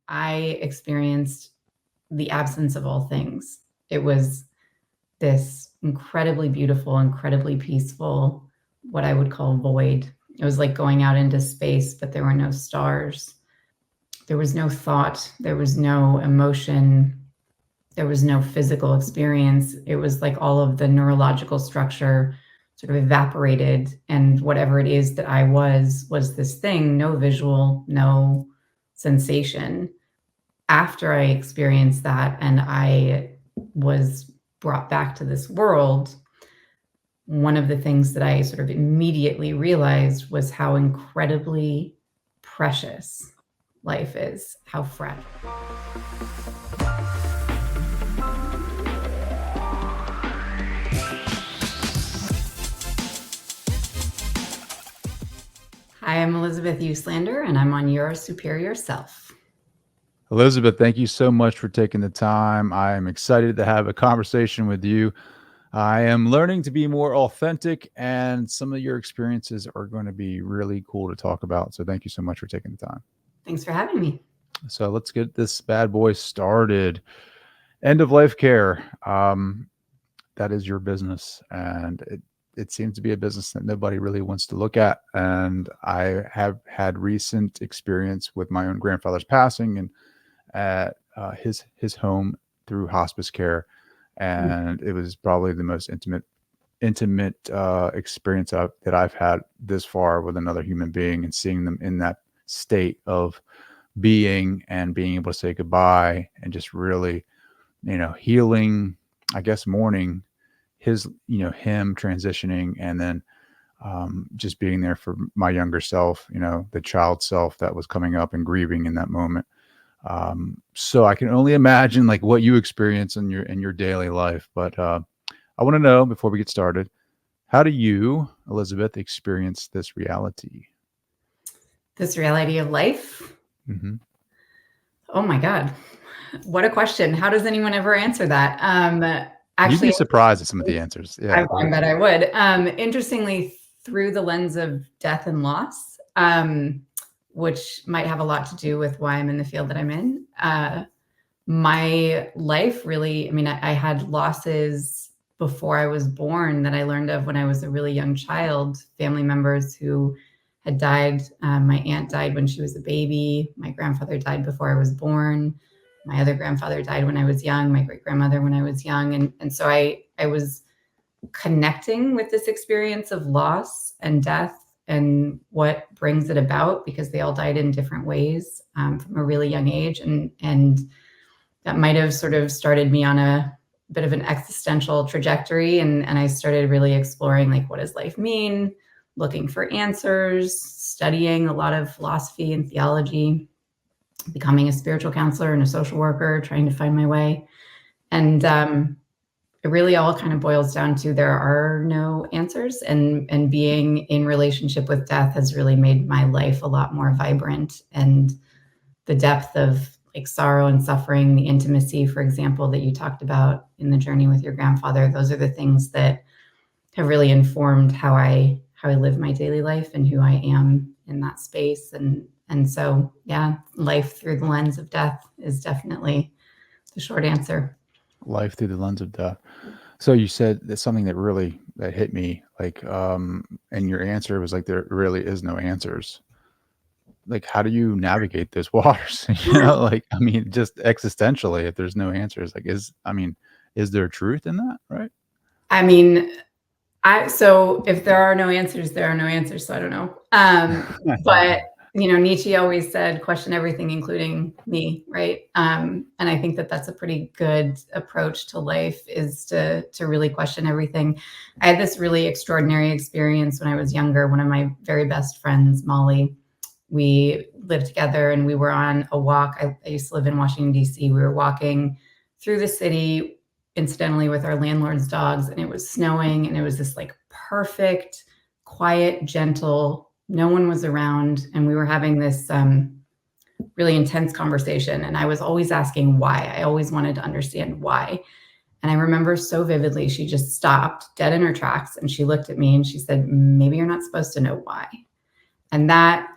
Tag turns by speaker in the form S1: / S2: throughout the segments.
S1: I experienced the absence of all things. It was this incredibly beautiful, incredibly peaceful, what I would call void. It was like going out into space, but there were no stars. There was no thought. There was no emotion. There was no physical experience. It was like all of the neurological structure sort of evaporated. And whatever it is that I was this thing, no visual, no sensation. After I experienced that and I was brought back to this world, one of the things that I sort of immediately realized was how incredibly precious life is, how fragile. Hi, I'm Elizabeth Uslander, and I'm on Your Superior Self.
S2: Elizabeth, thank you so much for taking the time. I am excited to have a conversation with you. I am learning to be more authentic, and some of your experiences are going to be really cool to talk about. So thank you so much for taking the time.
S1: Thanks for having me.
S2: So let's get this bad boy started. End of life care. That is your business, and it seems to be a business that nobody really wants to look at. And I have had recent experience with my own grandfather's passing and at his home through hospice care, and it was probably the most intimate experience that I've had this far with another human being, and seeing them in that state of being and being able to say goodbye and just really, healing, I guess, mourning his, him transitioning, and then just being there for my younger self, the child self that was coming up and grieving in that moment. So I can only imagine like what you experience in your daily life. But I want to know, before we get started, how do you, Elizabeth, experience this reality?
S1: This reality of life?
S2: Mm-hmm.
S1: Oh my God. What a question. How does anyone ever answer that?
S2: You'd be surprised at some of the answers. Yeah,
S1: I bet I would. Interestingly, through the lens of death and loss, which might have a lot to do with why I'm in the field that I'm in. My life really, I had losses before I was born that I learned of when I was a really young child, family members who had died. My aunt died when she was a baby. My grandfather died before I was born. My other grandfather died when I was young, my great grandmother when I was young. And so I was connecting with this experience of loss and death and what brings it about, because they all died in different ways from a really young age. And that might have sort of started me on a bit of an existential trajectory. And I started really exploring, like, what does life mean? Looking for answers, studying a lot of philosophy and theology, becoming a spiritual counselor and a social worker, trying to find my way. And it really all kind of boils down to there are no answers, and being in relationship with death has really made my life a lot more vibrant. And the depth of like sorrow and suffering, the intimacy, for example, that you talked about in the journey with your grandfather, those are the things that have really informed how I live my daily life and who I am in that space. And so, yeah, life through the lens of death is definitely the short answer.
S2: Life through the lens of death. So you said that's something that hit me, like, and your answer was like, there really is no answers. Like, how do you navigate those waters? Just existentially, if there's no answers, like, is there truth in that? Right.
S1: So if there are no answers, there are no answers. So I don't know. But Nietzsche always said, question everything, including me. Right. And I think that that's a pretty good approach to life, is to really question everything. I had this really extraordinary experience when I was younger. One of my very best friends, Molly, we lived together and we were on a walk. I used to live in Washington, D.C. We were walking through the city, incidentally, with our landlord's dogs, and it was snowing, and it was this like perfect, quiet, gentle, no one was around, and we were having this really intense conversation. And I was always asking why. I always wanted to understand why. And I remember so vividly, she just stopped dead in her tracks and she looked at me and she said, maybe you're not supposed to know why. And that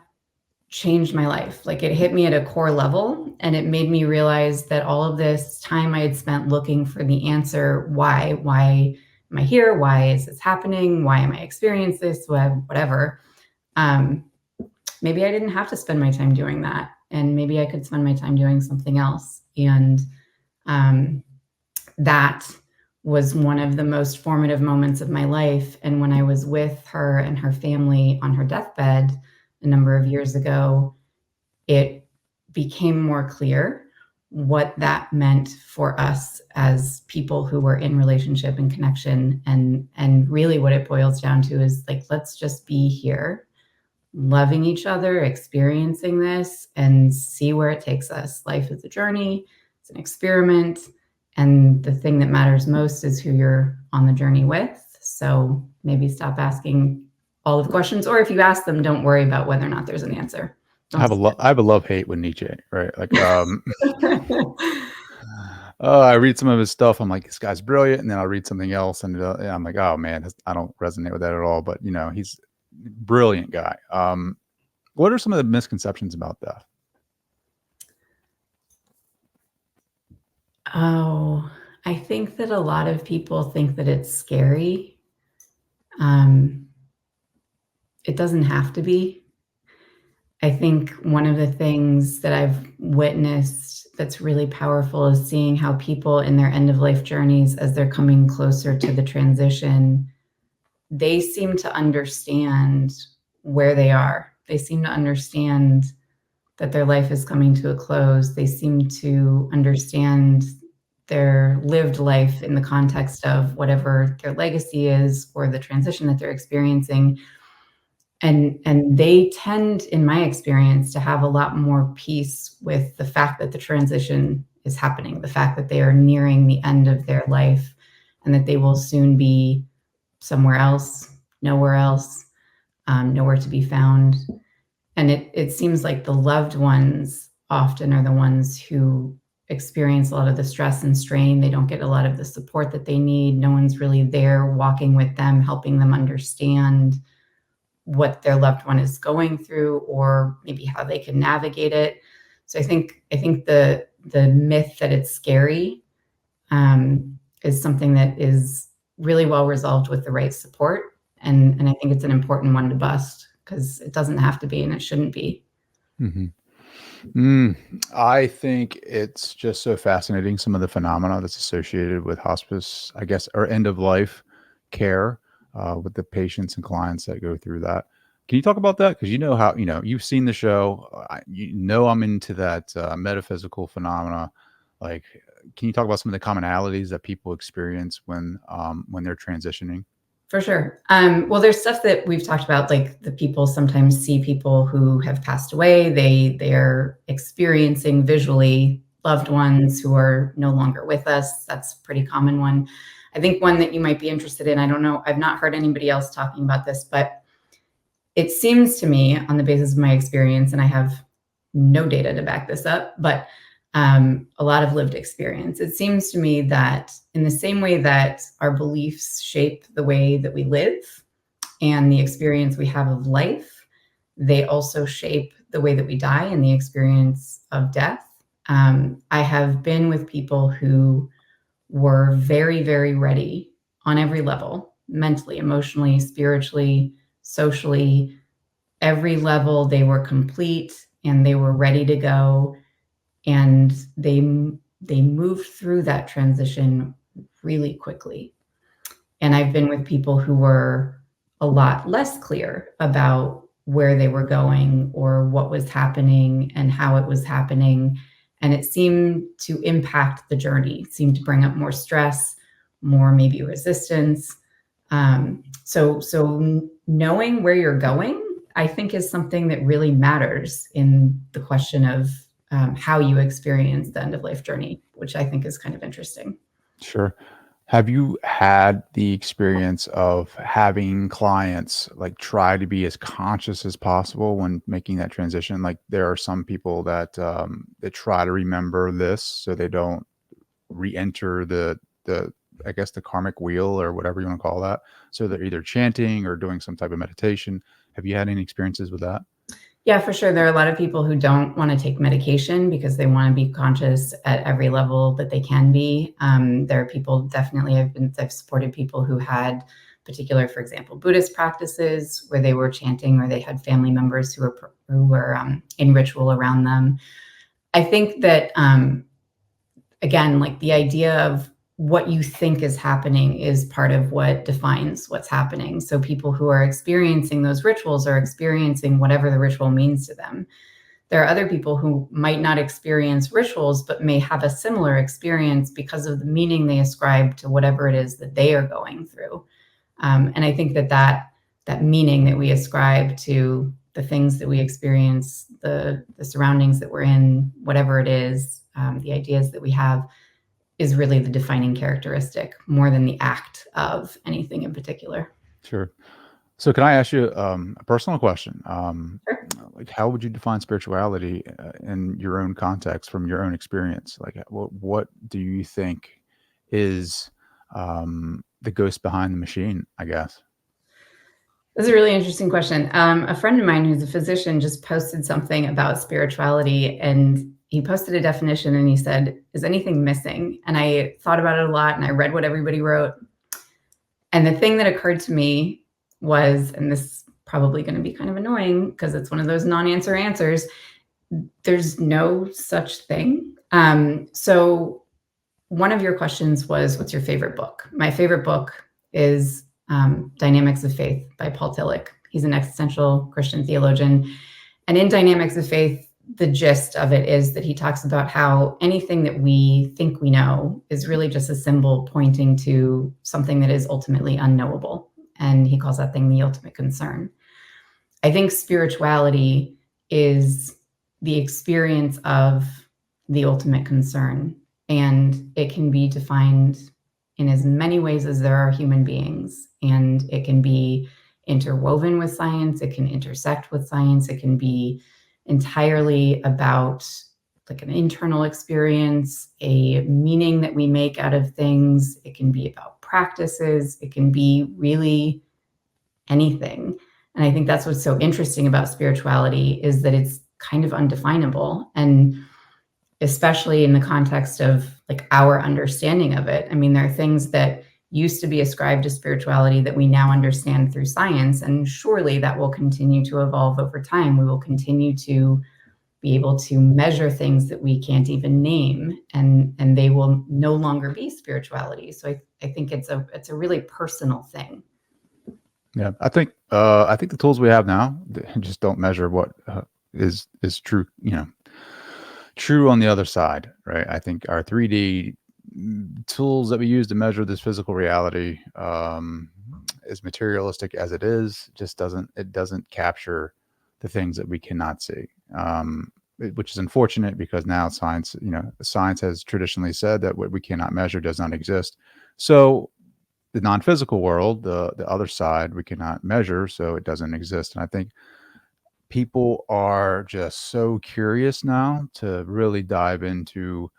S1: changed my life. Like, it hit me at a core level, and it made me realize that all of this time I had spent looking for the answer, why am I here? Why is this happening? Why am I experiencing this? Whatever. Um, maybe I didn't have to spend my time doing that. And maybe I could spend my time doing something else. And that was one of the most formative moments of my life. And when I was with her and her family on her deathbed a number of years ago, it became more clear what that meant for us as people who were in relationship and connection. And really what it boils down to is like, let's just be here, loving each other, experiencing this, and see where it takes us. Life is a journey, it's an experiment. And the thing that matters most is who you're on the journey with. So maybe stop asking all of the questions, or if you ask them, don't worry about whether or not there's an answer.
S2: I have a love-hate with Nietzsche, right? Like, I read some of his stuff. I'm like, this guy's brilliant. And then I'll read something else, and I'm like, oh man, I don't resonate with that at all. But he's a brilliant guy. What are some of the misconceptions about death?
S1: Oh, I think that a lot of people think that it's scary. It doesn't have to be. I think one of the things that I've witnessed that's really powerful is seeing how people in their end of life journeys, as they're coming closer to the transition, they seem to understand where they are. They seem to understand that their life is coming to a close. They seem to understand their lived life in the context of whatever their legacy is or the transition that they're experiencing. And they tend, in my experience, to have a lot more peace with the fact that the transition is happening, the fact that they are nearing the end of their life, and that they will soon be somewhere else, nowhere to be found. And it seems like the loved ones often are the ones who experience a lot of the stress and strain. They don't get a lot of the support that they need. No one's really there walking with them, helping them understand what their loved one is going through, or maybe how they can navigate it. So I think the myth that it's scary is something that is really well resolved with the right support. And I think it's an important one to bust, because it doesn't have to be, and it shouldn't be.
S2: I think it's just so fascinating, some of the phenomena that's associated with hospice, I guess, or end of life care, with the patients and clients that go through that. Can you talk about that? Because how you've seen the show. I'm into that metaphysical phenomena. Like, can you talk about some of the commonalities that people experience when they're transitioning?
S1: For sure. Well, there's stuff that we've talked about, like the people sometimes see people who have passed away. They're experiencing visually loved ones who are no longer with us. That's a pretty common one. I think one that you might be interested in, I don't know, I've not heard anybody else talking about this, but it seems to me, on the basis of my experience, and I have no data to back this up, but a lot of lived experience. It seems to me that in the same way that our beliefs shape the way that we live and the experience we have of life, they also shape the way that we die and the experience of death. I have been with people who were very, very ready on every level, mentally, emotionally, spiritually, socially, every level. They were complete and they were ready to go. And they moved through that transition really quickly. And I've been with people who were a lot less clear about where they were going or what was happening and how it was happening. And it seemed to impact the journey. It seemed to bring up more stress, more maybe resistance. So knowing where you're going, I think, is something that really matters in the question of how you experience the end of life journey, which I think is kind of interesting.
S2: Sure. Have you had the experience of having clients like try to be as conscious as possible when making that transition? Like, there are some people that that try to remember this so they don't re-enter the I guess the karmic wheel, or whatever you want to call that. So they're either chanting or doing some type of meditation. Have you had any experiences with that?
S1: Yeah, for sure. There are a lot of people who don't want to take medication because they want to be conscious at every level that they can be. There are people, definitely, I've supported people who had particular, for example, Buddhist practices where they were chanting, or they had family members who were in ritual around them. I think that again, like the idea of what you think is happening is part of what defines what's happening. So people who are experiencing those rituals are experiencing whatever the ritual means to them. There are other people who might not experience rituals, but may have a similar experience because of the meaning they ascribe to whatever it is that they are going through. And I think that meaning that we ascribe to the things that we experience, the surroundings that we're in, whatever it is, the ideas that we have, is really the defining characteristic more than the act of anything in particular.
S2: Sure. So can I ask you a personal question?
S1: Sure.
S2: Like, how would you define spirituality in your own context from your own experience? Like, what do you think is the ghost behind the machine, I guess?
S1: That's a really interesting question. A friend of mine who's a physician just posted something about spirituality, and he posted a definition and he said, "Is anything missing?" And I thought about it a lot and I read what everybody wrote. And the thing that occurred to me was, and this is probably going to be kind of annoying because it's one of those non-answer answers, there's no such thing. So one of your questions was, what's your favorite book? My favorite book is Dynamics of Faith by Paul Tillich. He's an existential Christian theologian. And in Dynamics of Faith, the gist of it is that he talks about how anything that we think we know is really just a symbol pointing to something that is ultimately unknowable. And he calls that thing the ultimate concern. I think spirituality is the experience of the ultimate concern, and it can be defined in as many ways as there are human beings, and it can be interwoven with science, it can intersect with science, it can be entirely about like an internal experience, a meaning that we make out of things, it can be about practices, it can be really anything. And I think that's what's so interesting about spirituality, is that it's kind of undefinable. And especially in the context of like our understanding of it. I mean, there are things that used to be ascribed to spirituality that we now understand through science. And surely that will continue to evolve over time. We will continue to be able to measure things that we can't even name, and they will no longer be spirituality. So I think it's a really personal thing.
S2: Yeah, I think the tools we have now just don't measure what is true. True on the other side, right? I think our 3D tools that we use to measure this physical reality, as materialistic as it is, just doesn't capture the things that we cannot see, which is unfortunate because now science has traditionally said that what we cannot measure does not exist. So the non-physical world, the other side, we cannot measure, so it doesn't exist. And I think people are just so curious now to really dive into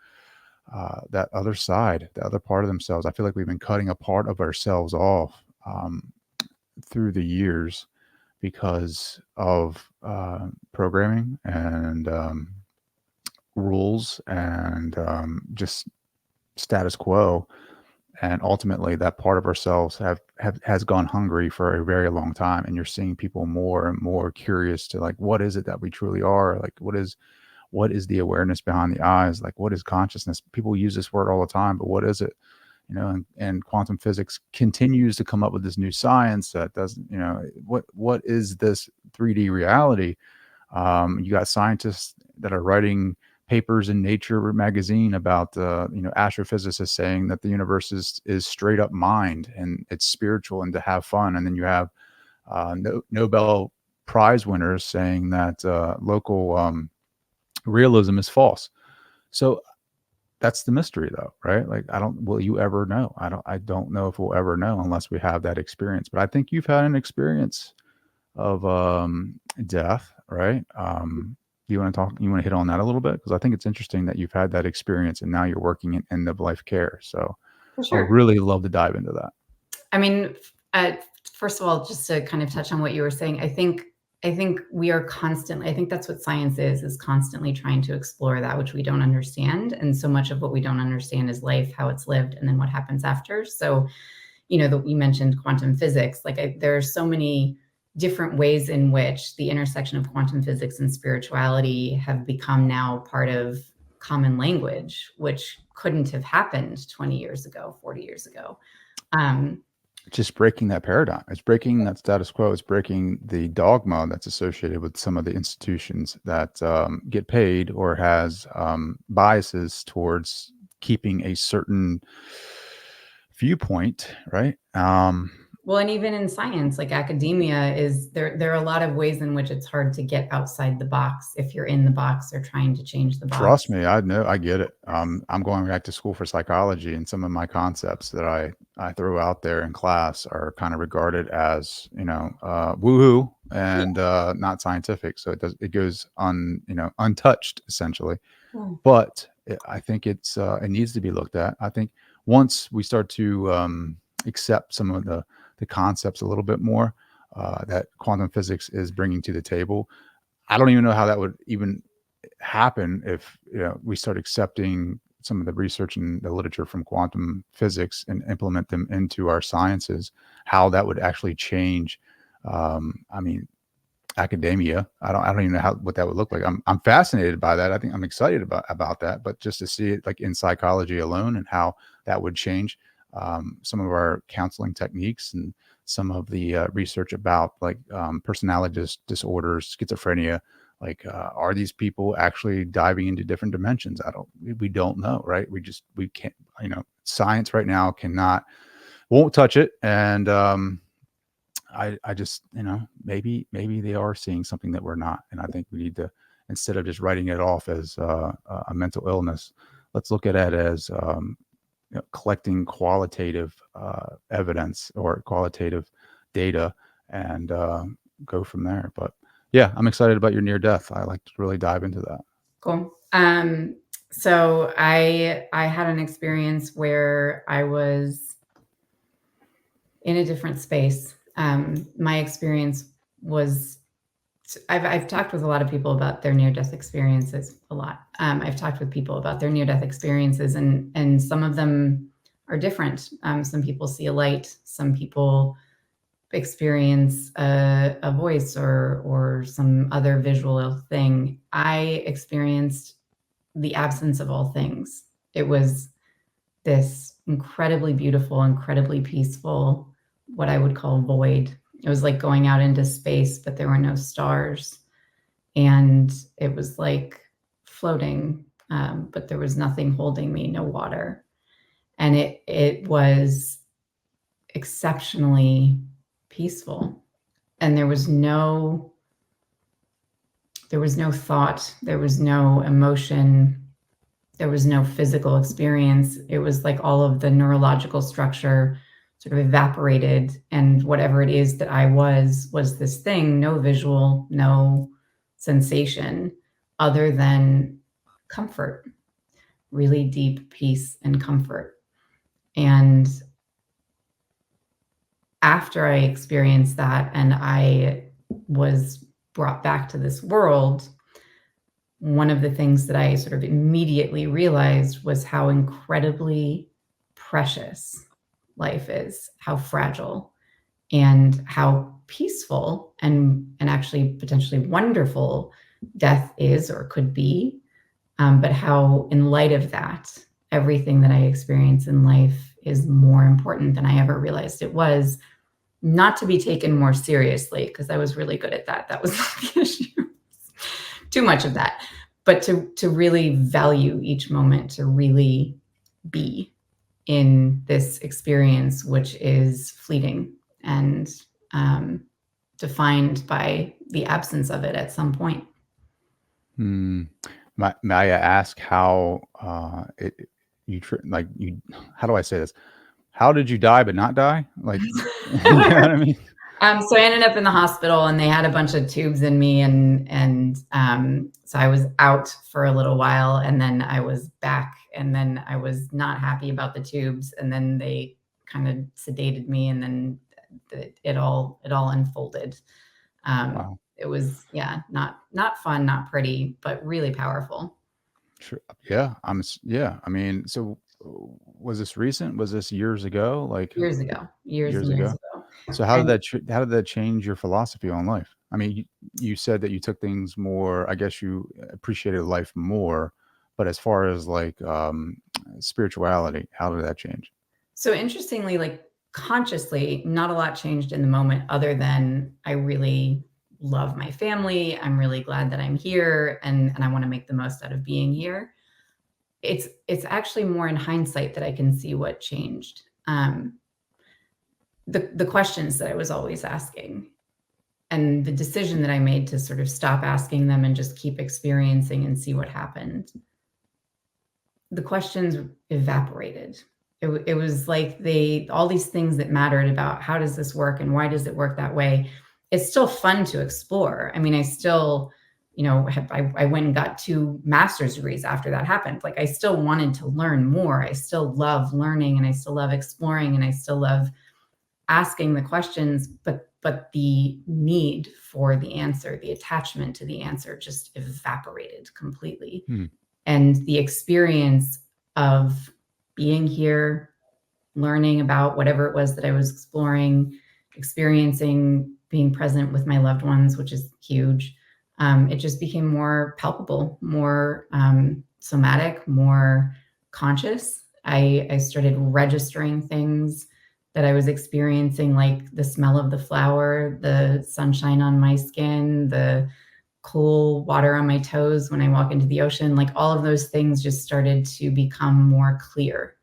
S2: that other side, the other part of themselves. I feel like we've been cutting a part of ourselves off through the years because of programming and rules and just status quo. And ultimately, that part of ourselves has gone hungry for a very long time. And you're seeing people more and more curious to, like, what is it that we truly are? Like, what is the awareness behind the eyes? Like, what is consciousness? People use this word all the time, but what is it? And quantum physics continues to come up with this new science that doesn't, what is this 3D reality? You got scientists that are writing papers in Nature magazine about astrophysicists saying that the universe is straight up mind and it's spiritual and to have fun. And then you have Nobel Prize winners saying that local realism is false. So that's the mystery, though, right? Like, will you ever know? I don't know if we'll ever know unless we have that experience. But I think you've had an experience of death, right? You want to hit on that a little bit? Because I think it's interesting that you've had that experience and now you're working in end of life care. So
S1: For
S2: I would
S1: sure.
S2: really love to dive into that.
S1: I mean, first of all, just to kind of touch on what you were saying, I think I think we are constantly, I think that's what science is constantly trying to explore that which we don't understand. And so much of what we don't understand is life, how it's lived, and then what happens after. So, that we mentioned quantum physics, there are so many different ways in which the intersection of quantum physics and spirituality have become now part of common language, which couldn't have happened 20 years ago, 40 years ago.
S2: Just breaking that paradigm. It's breaking that status quo. It's breaking the dogma that's associated with some of the institutions that get paid or has biases towards keeping a certain viewpoint, right?
S1: Well, and even in science, like academia is there are a lot of ways in which it's hard to get outside the box if you're in the box or trying to change the box.
S2: Trust me, I know, I get it. I'm going back to school for psychology, and some of my concepts that I throw out there in class are kind of regarded as, woohoo and not scientific. So it goes untouched essentially. But I think it needs to be looked at. I think once we start to accept some of the concepts a little bit more that quantum physics is bringing to the table, I don't even know how that would even happen if we start accepting some of the research and the literature from quantum physics and implement them into our sciences, how that would actually change. I mean, academia. I don't even know what that would look like. I'm fascinated by that. I think I'm excited about that, but just to see it like in psychology alone and how that would change some of our counseling techniques and some of the research about like personality disorders, schizophrenia. Like, are these people actually diving into different dimensions? We don't know, right? We can't, science right now won't touch it. And I just, maybe they are seeing something that we're not. And I think we need to, instead of just writing it off as a mental illness, let's look at it as collecting qualitative evidence or qualitative data and go from there. But yeah, I'm excited about your near death. I like to really dive into that.
S1: Cool. So I had an experience where I was in a different space. My experience was, I've talked with a lot of people about their near-death experiences a lot. I've talked with people about their near-death experiences, and some of them are different. Some people see a light. Some people experience a voice or some other visual thing. I experienced the absence of all things. It was this incredibly beautiful, incredibly peaceful, what I would call void. It was like going out into space, but there were no stars. And it was like floating, but there was nothing holding me, no water. And it was exceptionally peaceful. And there was no thought, there was no emotion, there was no physical experience. It was like all of the neurological structure sort of evaporated, and whatever it is that I was this thing, no visual, no sensation other than comfort, really deep peace and comfort. And after I experienced that and I was brought back to this world, one of the things that I sort of immediately realized was how incredibly precious life is, how fragile, and how peaceful and actually potentially wonderful death is or could be. But how, in light of that, everything that I experience in life is more important than I ever realized it was. Not to be taken more seriously, because I was really good at that. That was not the issue. Too much of that. But to really value each moment, to really be in this experience, which is fleeting and defined by the absence of it at some point.
S2: May I ask how how do I say this? How did you die but not die? Like, you know what I mean?
S1: So I ended up in the hospital, and they had a bunch of tubes in me, and so I was out for a little while, and then I was back, and then I was not happy about the tubes, and then they kind of sedated me, and then it all unfolded.
S2: Wow.
S1: it was, yeah, not fun, not pretty, but really powerful.
S2: Sure. Yeah. Yeah. I mean, so was this recent? Was this years ago? Like
S1: Years ago, years
S2: years
S1: and years
S2: ago?
S1: ago.
S2: So
S1: And
S2: how did that change your philosophy on life? I mean, you said that you took things more, I guess you appreciated life more, but as far as like spirituality, how did that change?
S1: so interestingly, like consciously, not a lot changed in the moment other than I really love my family. I'm really glad that I'm here and I want to make the most out of being here. It's actually more in hindsight that I can see what changed. The questions that I was always asking and the decision that I made to sort of stop asking them and just keep experiencing and see what happened. The questions evaporated. It was like all these things that mattered about how does this work and why does it work that way. It's still fun to explore. I mean, I still, I went and got 2 master's degrees after that happened. Like I still wanted to learn more. I still love learning and I still love exploring and I still love asking the questions, but the need for the answer, the attachment to the answer just evaporated completely.
S2: Hmm.
S1: And the experience of being here, learning about whatever it was that I was exploring, experiencing, being present with my loved ones, which is huge. It just became more palpable, more somatic, more conscious. I started registering things that I was experiencing, like the smell of the flower, the sunshine on my skin, the cool water on my toes when I walk into the ocean. Like all of those things just started to become more clear.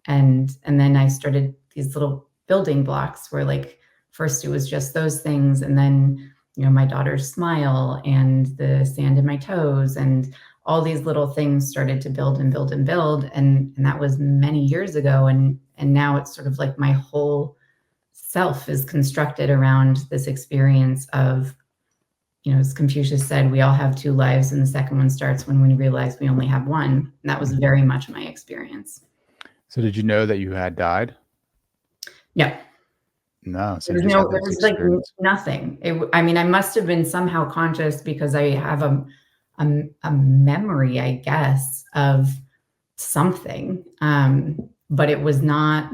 S1: And then I started these little building blocks where like first it was just those things, and then my daughter's smile and the sand in my toes and all these little things started to build and build and build. And that was many years ago. And now it's sort of like my whole self is constructed around this experience of, as Confucius said, we all have 2 lives, and the second one starts when we realize we only have one. And that was very much my experience.
S2: So did you know that you had died?
S1: No,
S2: No. So
S1: there
S2: you
S1: was
S2: just had
S1: there
S2: this
S1: was like
S2: experience.
S1: nothing. I mean, I must have been somehow conscious because I have a memory, I guess, of something. But it was not,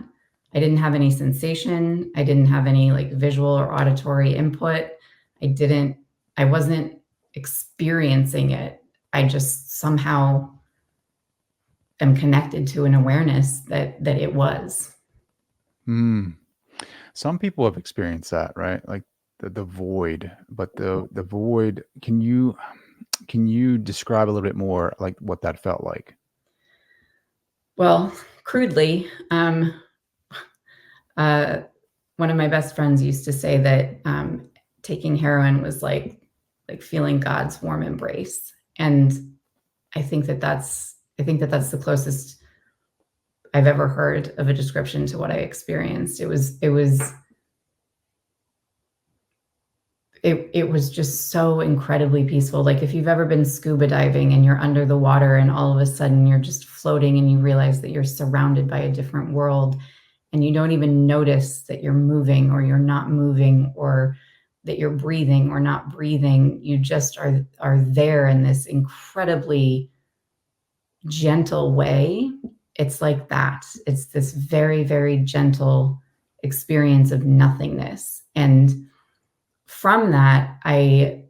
S1: I didn't have any sensation. I didn't have any like visual or auditory input. I wasn't experiencing it. I just somehow am connected to an awareness that it was.
S2: Hmm. Some people have experienced that, right? Like the void, but the void, can you describe a little bit more like what that felt like?
S1: Well, crudely, uh, one of my best friends used to say that taking heroin was like feeling God's warm embrace, and I think that that's the closest I've ever heard of a description to what I experienced. It was just so incredibly peaceful. Like if you've ever been scuba diving and you're under the water and all of a sudden you're just floating and you realize that you're surrounded by a different world and you don't even notice that you're moving or you're not moving or that you're breathing or not breathing. You just are there in this incredibly gentle way. It's like that. It's this very, very gentle experience of nothingness. And from that, I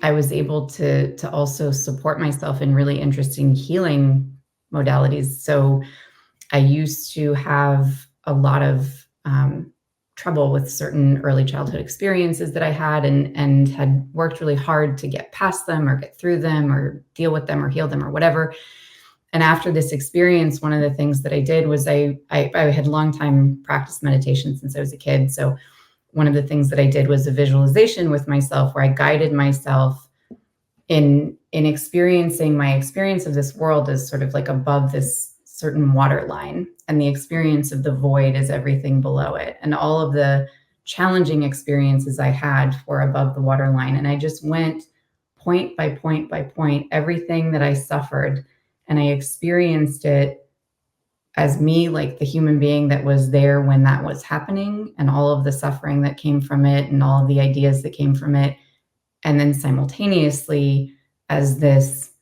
S1: was able to also support myself in really interesting healing modalities. So I used to have a lot of trouble with certain early childhood experiences that I had, and had worked really hard to get past them or get through them or deal with them or heal them or whatever. And after this experience, one of the things that I did was I had a long time practiced meditation since I was a kid. So one of the things that I did was a visualization with myself where I guided myself in experiencing my experience of this world as sort of like above this certain water line, and the experience of the void is everything below it. And all of the challenging experiences I had were above the water line. And I just went point by point by point, everything that I suffered, and I experienced it as me, like the human being that was there when that was happening and all of the suffering that came from it and all of the ideas that came from it. And then simultaneously as this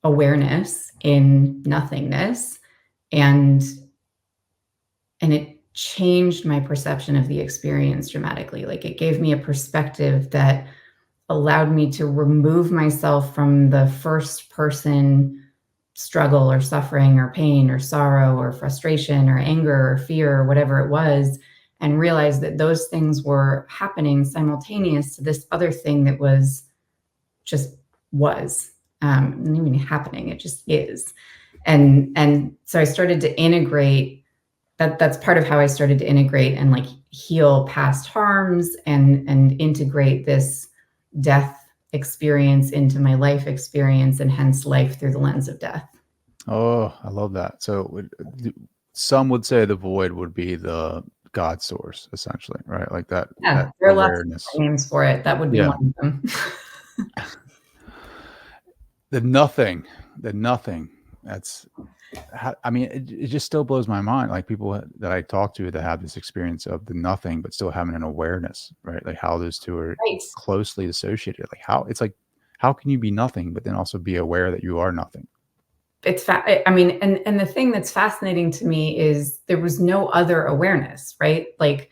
S1: awareness in nothingness. And it changed my perception of the experience dramatically. Like it gave me a perspective that allowed me to remove myself from the first person struggle or suffering or pain or sorrow or frustration or anger or fear or whatever it was, and realize that those things were happening simultaneous to this other thing that was just was, not even happening, it just is. And so I started to integrate that. That's part of how I started to integrate and like heal past harms and integrate this death experience into my life experience, and hence life through the lens of death.
S2: Oh, I love that. So some would say the void would be the God source, essentially, right? Like that
S1: Yeah,
S2: that
S1: there are lots of
S2: awareness.
S1: names for it. That would be
S2: Yeah.
S1: one of them.
S2: The nothing, the nothing. That's I mean, it just still blows my mind. Like people that I talk to that have this experience of the nothing, but still having an awareness, right? Like how those two are
S1: Right.
S2: closely associated. Like how it's like, how can you be nothing, but then also be aware that you are nothing?
S1: It's I mean, and the thing that's fascinating to me is there was no other awareness, right? Like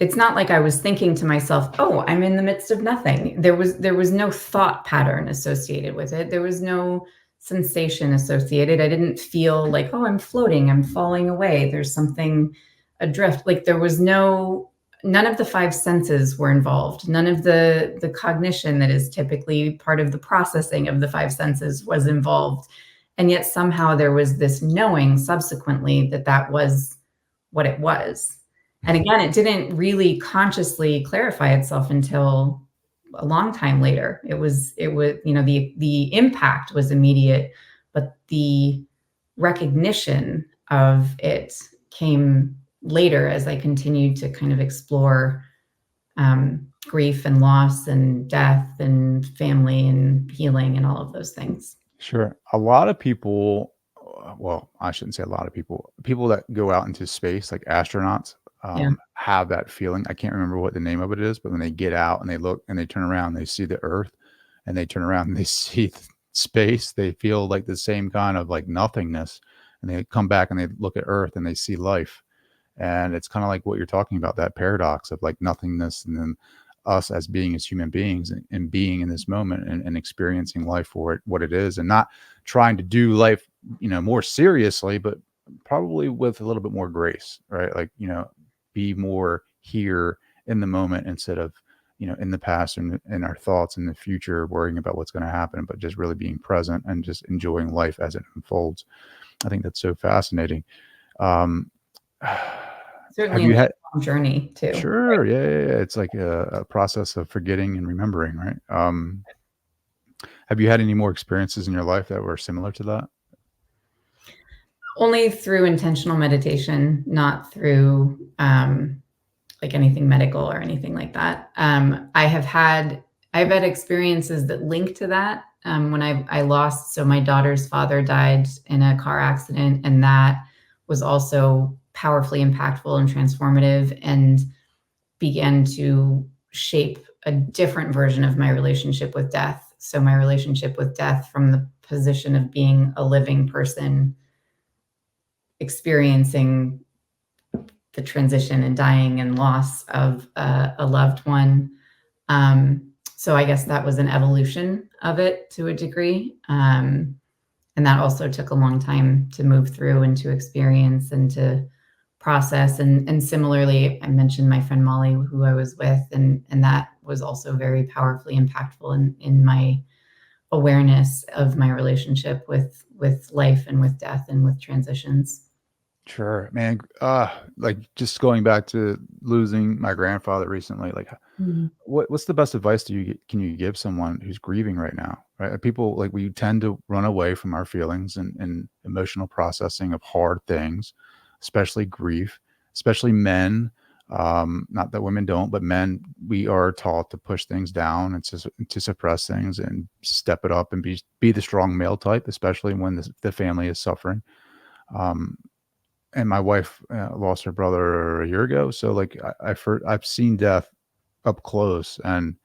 S1: it's not like I was thinking to myself, "Oh, I'm in the midst of nothing." There was no thought pattern associated with it. There was no sensation associated. I didn't feel like, "Oh, I'm floating, I'm falling away. There's something adrift." Like there was none of the five senses were involved. None of the cognition that is typically part of the processing of the five senses was involved. And yet somehow there was this knowing subsequently that that was what it was. And again, it didn't really consciously clarify itself until a long time later. It was, the impact was immediate, but the recognition of it came later as I continued to kind of explore grief and loss and death and family and healing and all of those things.
S2: Sure. A lot of people, well, I shouldn't say a lot of people, people that go out into space, like astronauts,
S1: Yeah.
S2: have that feeling. I can't remember what the name of it is, but when they get out and they look and they turn around, they see the Earth, and they turn around and they see space, they feel like the same kind of like nothingness. And they come back and they look at Earth and they see life. And it's kind of like what you're talking about, that paradox of like nothingness, and then us as being as human beings, and being in this moment, and experiencing life for what it is, and not trying to do life, more seriously, but probably with a little bit more grace, right? Like, be more here in the moment instead of, in the past and in our thoughts in the future, worrying about what's going to happen, but just really being present and just enjoying life as it unfolds. I think that's so fascinating. Um, have
S1: Certainly a
S2: you had
S1: long journey too.
S2: Sure. Yeah, yeah, yeah. It's like a process of forgetting and remembering, right? Have you had any more experiences in your life that were similar to that?
S1: Only through intentional meditation, not through like anything medical or anything like that. I've had experiences that link to that. When I lost, so my daughter's father died in a car accident, and that was also powerfully impactful and transformative, and began to shape a different version of my relationship with death. So my relationship with death from the position of being a living person experiencing the transition and dying and loss of a loved one. So I guess that was an evolution of it to a degree. And that also took a long time to move through and to experience and to process. And similarly, I mentioned my friend Molly, who I was with, and that was also very powerfully impactful in my awareness of my relationship with life and with death and with transitions.
S2: Sure, man. Like just going back to losing my grandfather recently, like
S1: Mhm.
S2: what's the best advice can you give someone who's grieving right now? Right. People, like, we tend to run away from our feelings and emotional processing of hard things, especially grief, especially men. Not that women don't, but men, we are taught to push things down and to suppress things and step it up and be the strong male type, especially when the family is suffering. And my wife lost her brother a year ago. So like I've seen death up close, and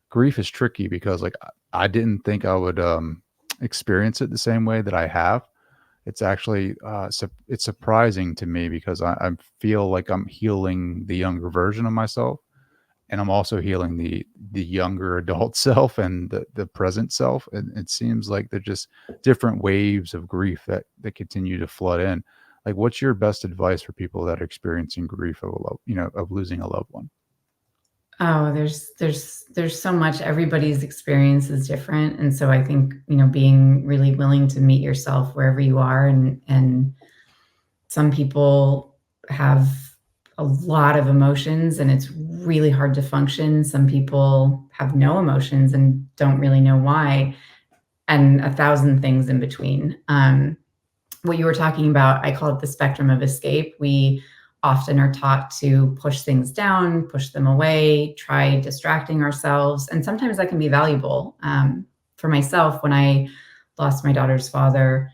S2: grief is tricky because like I didn't think I would experience it the same way that I have. It's actually it's surprising to me because I feel like I'm healing the younger version of myself, and I'm also healing the younger adult self and the present self. And it seems like they're just different waves of grief that continue to flood in. Like, what's your best advice for people that are experiencing grief of of losing a loved one?
S1: Oh, there's so much. Everybody's experience is different, and so I think, being really willing to meet yourself wherever you are, and some people have a lot of emotions and it's really hard to function. Some people have no emotions and don't really know why, and a thousand things in between. What you were talking about, I call it the spectrum of escape. We often are taught to push things down, push them away, try distracting ourselves. And sometimes that can be valuable. For myself, when I lost my daughter's father,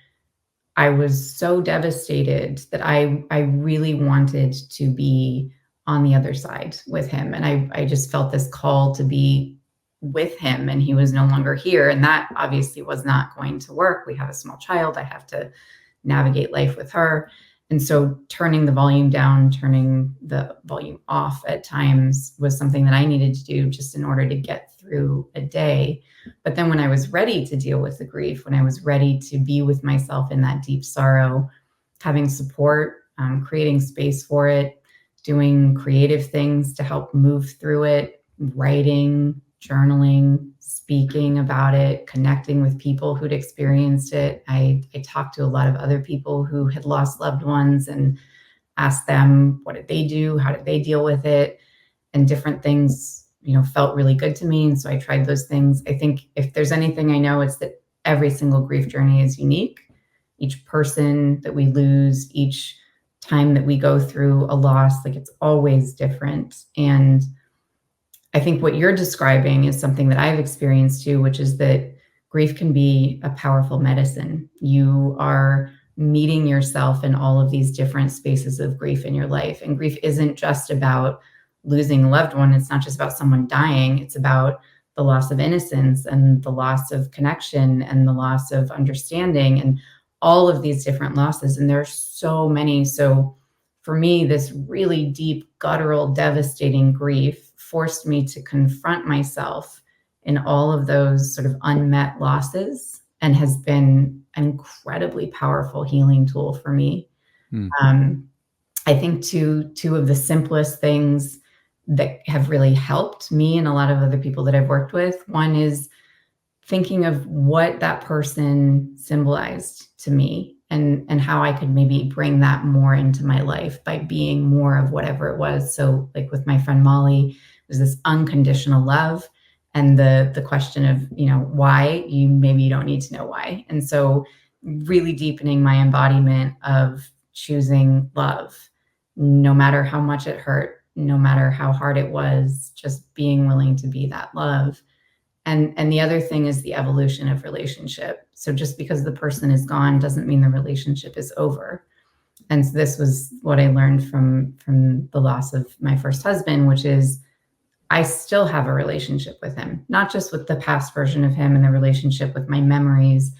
S1: I was so devastated that I really wanted to be on the other side with him. And I just felt this call to be with him, and he was no longer here. And that obviously was not going to work. We have a small child. I have to navigate life with her. And so turning the volume down, turning the volume off at times was something that I needed to do just in order to get through a day. But then when I was ready to deal with the grief, when I was ready to be with myself in that deep sorrow, having support, creating space for it, doing creative things to help move through it, writing, journaling, speaking about it, connecting with people who'd experienced it. I talked to a lot of other people who had lost loved ones and asked them, what did they do? How did they deal with it? And different things, felt really good to me. And so I tried those things. I think if there's anything I know, it's that every single grief journey is unique. Each person that we lose, each time that we go through a loss, like it's always different. And I think what you're describing is something that I've experienced too, which is that grief can be a powerful medicine. You are meeting yourself in all of these different spaces of grief in your life. And grief isn't just about losing a loved one. It's not just about someone dying. It's about the loss of innocence and the loss of connection and the loss of understanding and all of these different losses. And there's so many. So for me, this really deep, guttural, devastating grief forced me to confront myself in all of those sort of unmet losses, and has been an incredibly powerful healing tool for me.
S2: Hmm.
S1: I think two of the simplest things that have really helped me and a lot of other people that I've worked with, one is thinking of what that person symbolized to me, and how I could maybe bring that more into my life by being more of whatever it was. So like with my friend Molly, it was this unconditional love, and the question of, why, maybe you don't need to know why. And so really deepening my embodiment of choosing love, no matter how much it hurt, no matter how hard it was, just being willing to be that love. And the other thing is the evolution of relationship. So just because the person is gone doesn't mean the relationship is over. And so this was what I learned from the loss of my first husband, which is I still have a relationship with him, not just with the past version of him and the relationship with my memories,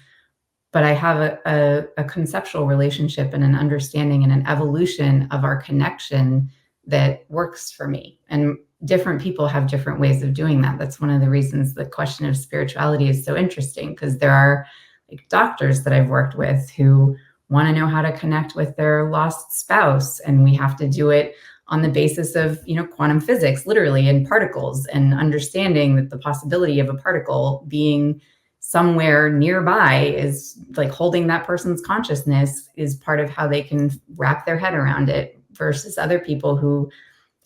S1: but I have a conceptual relationship and an understanding and an evolution of our connection that works for me. And different people have different ways of doing that. That's one of the reasons the question of spirituality is so interesting, because there are like doctors that I've worked with who want to know how to connect with their lost spouse, and we have to do it on the basis of, quantum physics, literally, and particles, and understanding that the possibility of a particle being somewhere nearby is like holding that person's consciousness is part of how they can wrap their head around it, versus other people who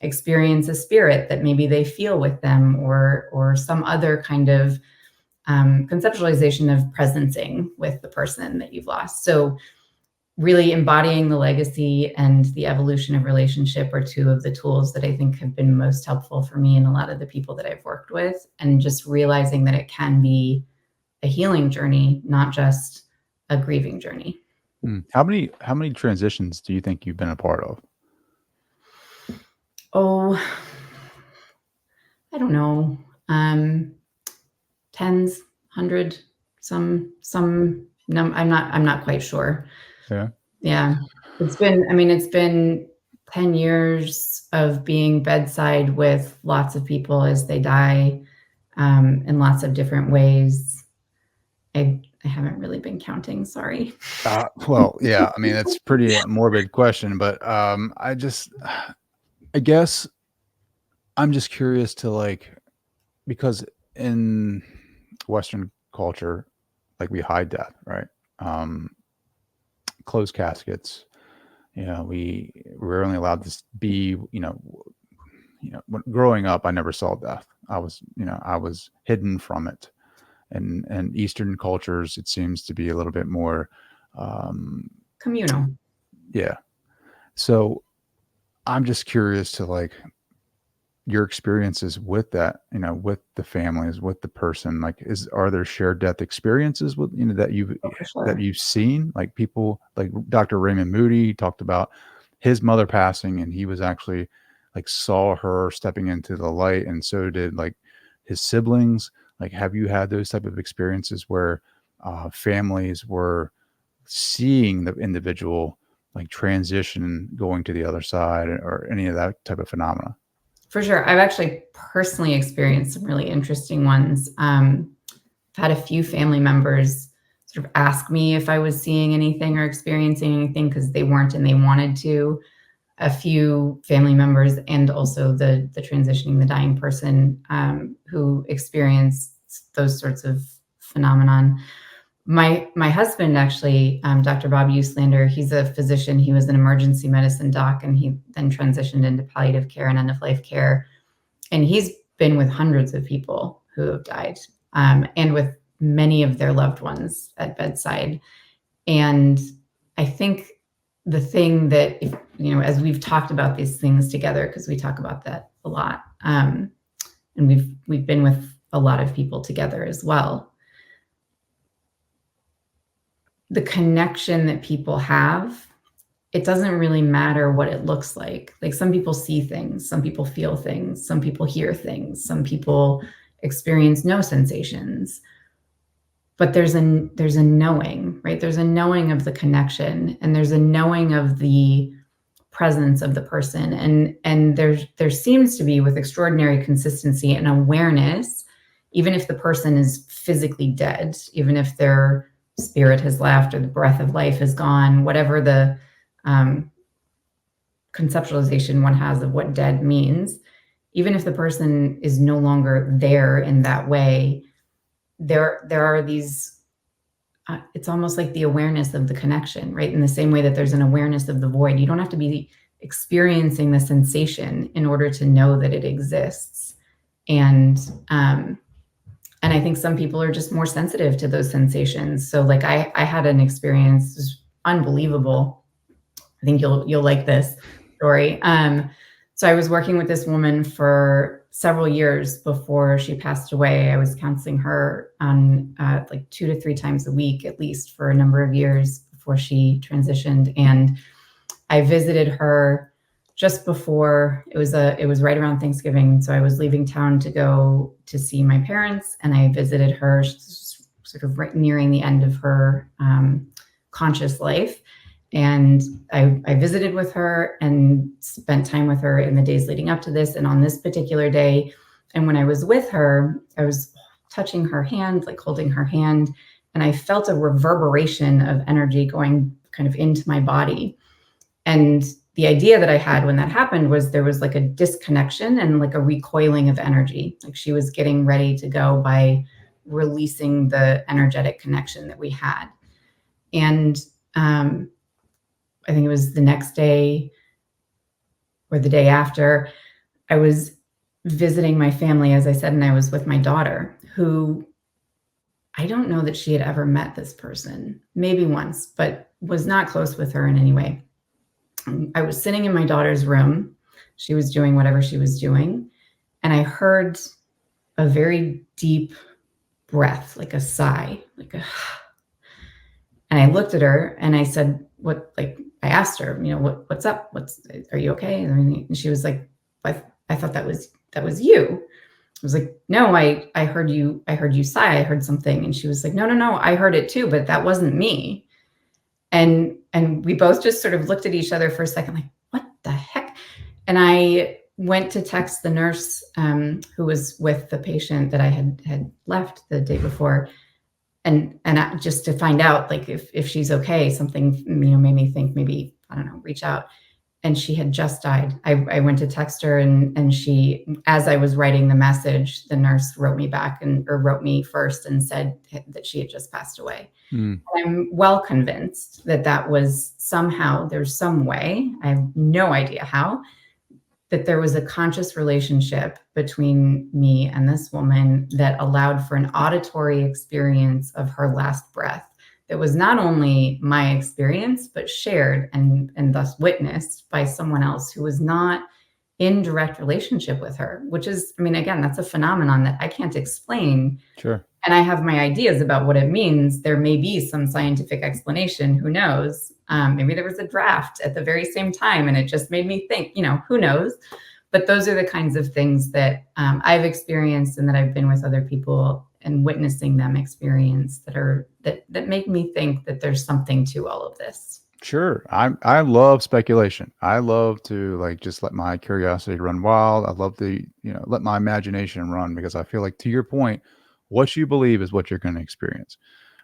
S1: experience a spirit that maybe they feel with them, or some other kind of conceptualization of presencing with the person that you've lost. So really embodying the legacy and the evolution of relationship are two of the tools that I think have been most helpful for me and a lot of the people that I've worked with. And just realizing that it can be a healing journey, not just a grieving journey.
S2: How many transitions do you think you've been a part of?
S1: Oh, I don't know. Tens, 100, I'm not quite sure.
S2: Yeah.
S1: Yeah. It's been 10 years of being bedside with lots of people as they die, in lots of different ways. I haven't really been counting, sorry.
S2: Well, yeah, I mean, it's pretty morbid question, but I guess I'm just curious to like, because in Western culture, like we hide death, right? Um, Closed caskets. We're only allowed to be, when growing up, I never saw death. I was hidden from it. And Eastern cultures, it seems to be a little bit more, um,
S1: Communal.
S2: yeah. So I'm just curious to like your experiences with that, with the families, with the person. Like, are there shared death experiences with
S1: Oh, for
S2: that
S1: sure.
S2: you've seen? Like people like Dr. Raymond Moody talked about his mother passing, and he was actually like saw her stepping into the light, and so did like his siblings. Like, have you had those type of experiences where families were seeing the individual like transition going to the other side, or any of that type of phenomena?
S1: For sure. I've actually personally experienced some really interesting ones. I've had a few family members sort of ask me if I was seeing anything or experiencing anything because they weren't and they wanted to. A few family members and also the transitioning, the dying person, who experienced those sorts of phenomenon. My husband actually, Dr. Bob Uslander, he's a physician. He was an emergency medicine doc, and he then transitioned into palliative care and end of life care. And he's been with hundreds of people who have died, and with many of their loved ones at bedside. And I think the thing that, if, as we've talked about these things together, because we talk about that a lot, and we've been with a lot of people together as well. The connection that people have, it doesn't really matter what it looks like. Like, some people see things, some people feel things, some people hear things, some people experience no sensations. But there's a knowing, right? There's a knowing of the connection, and there's a knowing of the presence of the person. And there seems to be, with extraordinary consistency, an awareness, even if the person is physically dead, even if their spirit has left or the breath of life is gone, whatever the conceptualization one has of what dead means, even if the person is no longer there in that way, there are these, it's almost like the awareness of the connection, right? In the same way that there's an awareness of the void. You don't have to be experiencing the sensation in order to know that it exists. And I think some people are just more sensitive to those sensations. So like I had an experience, it was unbelievable. I think you'll like this story. So I was working with this woman for several years before she passed away. I was counseling her on like 2 to 3 times a week, at least, for a number of years before she transitioned. And I visited her just before, it was right around Thanksgiving. So I was leaving town to go to see my parents, and I visited her sort of right nearing the end of her conscious life. And I visited with her and spent time with her in the days leading up to this. And on this particular day, and when I was with her, I was touching her hand, like holding her hand, and I felt a reverberation of energy going kind of into my body. And the idea that I had when that happened was there was like a disconnection and like a recoiling of energy. Like, she was getting ready to go by releasing the energetic connection that we had. And I think it was the next day or the day after, I was visiting my family, as I said, and I was with my daughter, who, I don't know that she had ever met this person, maybe once, but was not close with her in any way. I was sitting in my daughter's room. She was doing whatever she was doing. And I heard a very deep breath, like a sigh, and I looked at her and I said, I asked her, what's up? Are you okay? And she was like, I thought that was you. I was like, no, I heard you sigh. I heard something. And she was like, no, I heard it too, but that wasn't me. And we both just sort of looked at each other for a second, like, what the heck? And I went to text the nurse who was with the patient that I had left the day before, and just to find out, like, if she's okay. Something made me think maybe, I don't know, reach out. And she had just died. I went to text her, and she, as I was writing the message, the nurse wrote me back or wrote me first and said that she had just passed away.
S2: Mm.
S1: I'm well convinced that was somehow, there's some way, I have no idea how, that there was a conscious relationship between me and this woman that allowed for an auditory experience of her last breath that was not only my experience, but shared and thus witnessed by someone else who was not in direct relationship with her, which is, again, that's a phenomenon that I can't explain.
S2: Sure.
S1: And I have my ideas about what it means. There may be some scientific explanation. Who knows? Maybe there was a draft at the very same time and it just made me think, who knows? But those are the kinds of things that I've experienced and that I've been with other people and witnessing them experience that make me think that there's something to all of this.
S2: Sure. I love speculation. I love to just let my curiosity run wild. I love to, let my imagination run, because I feel like, to your point, what you believe is what you're going to experience.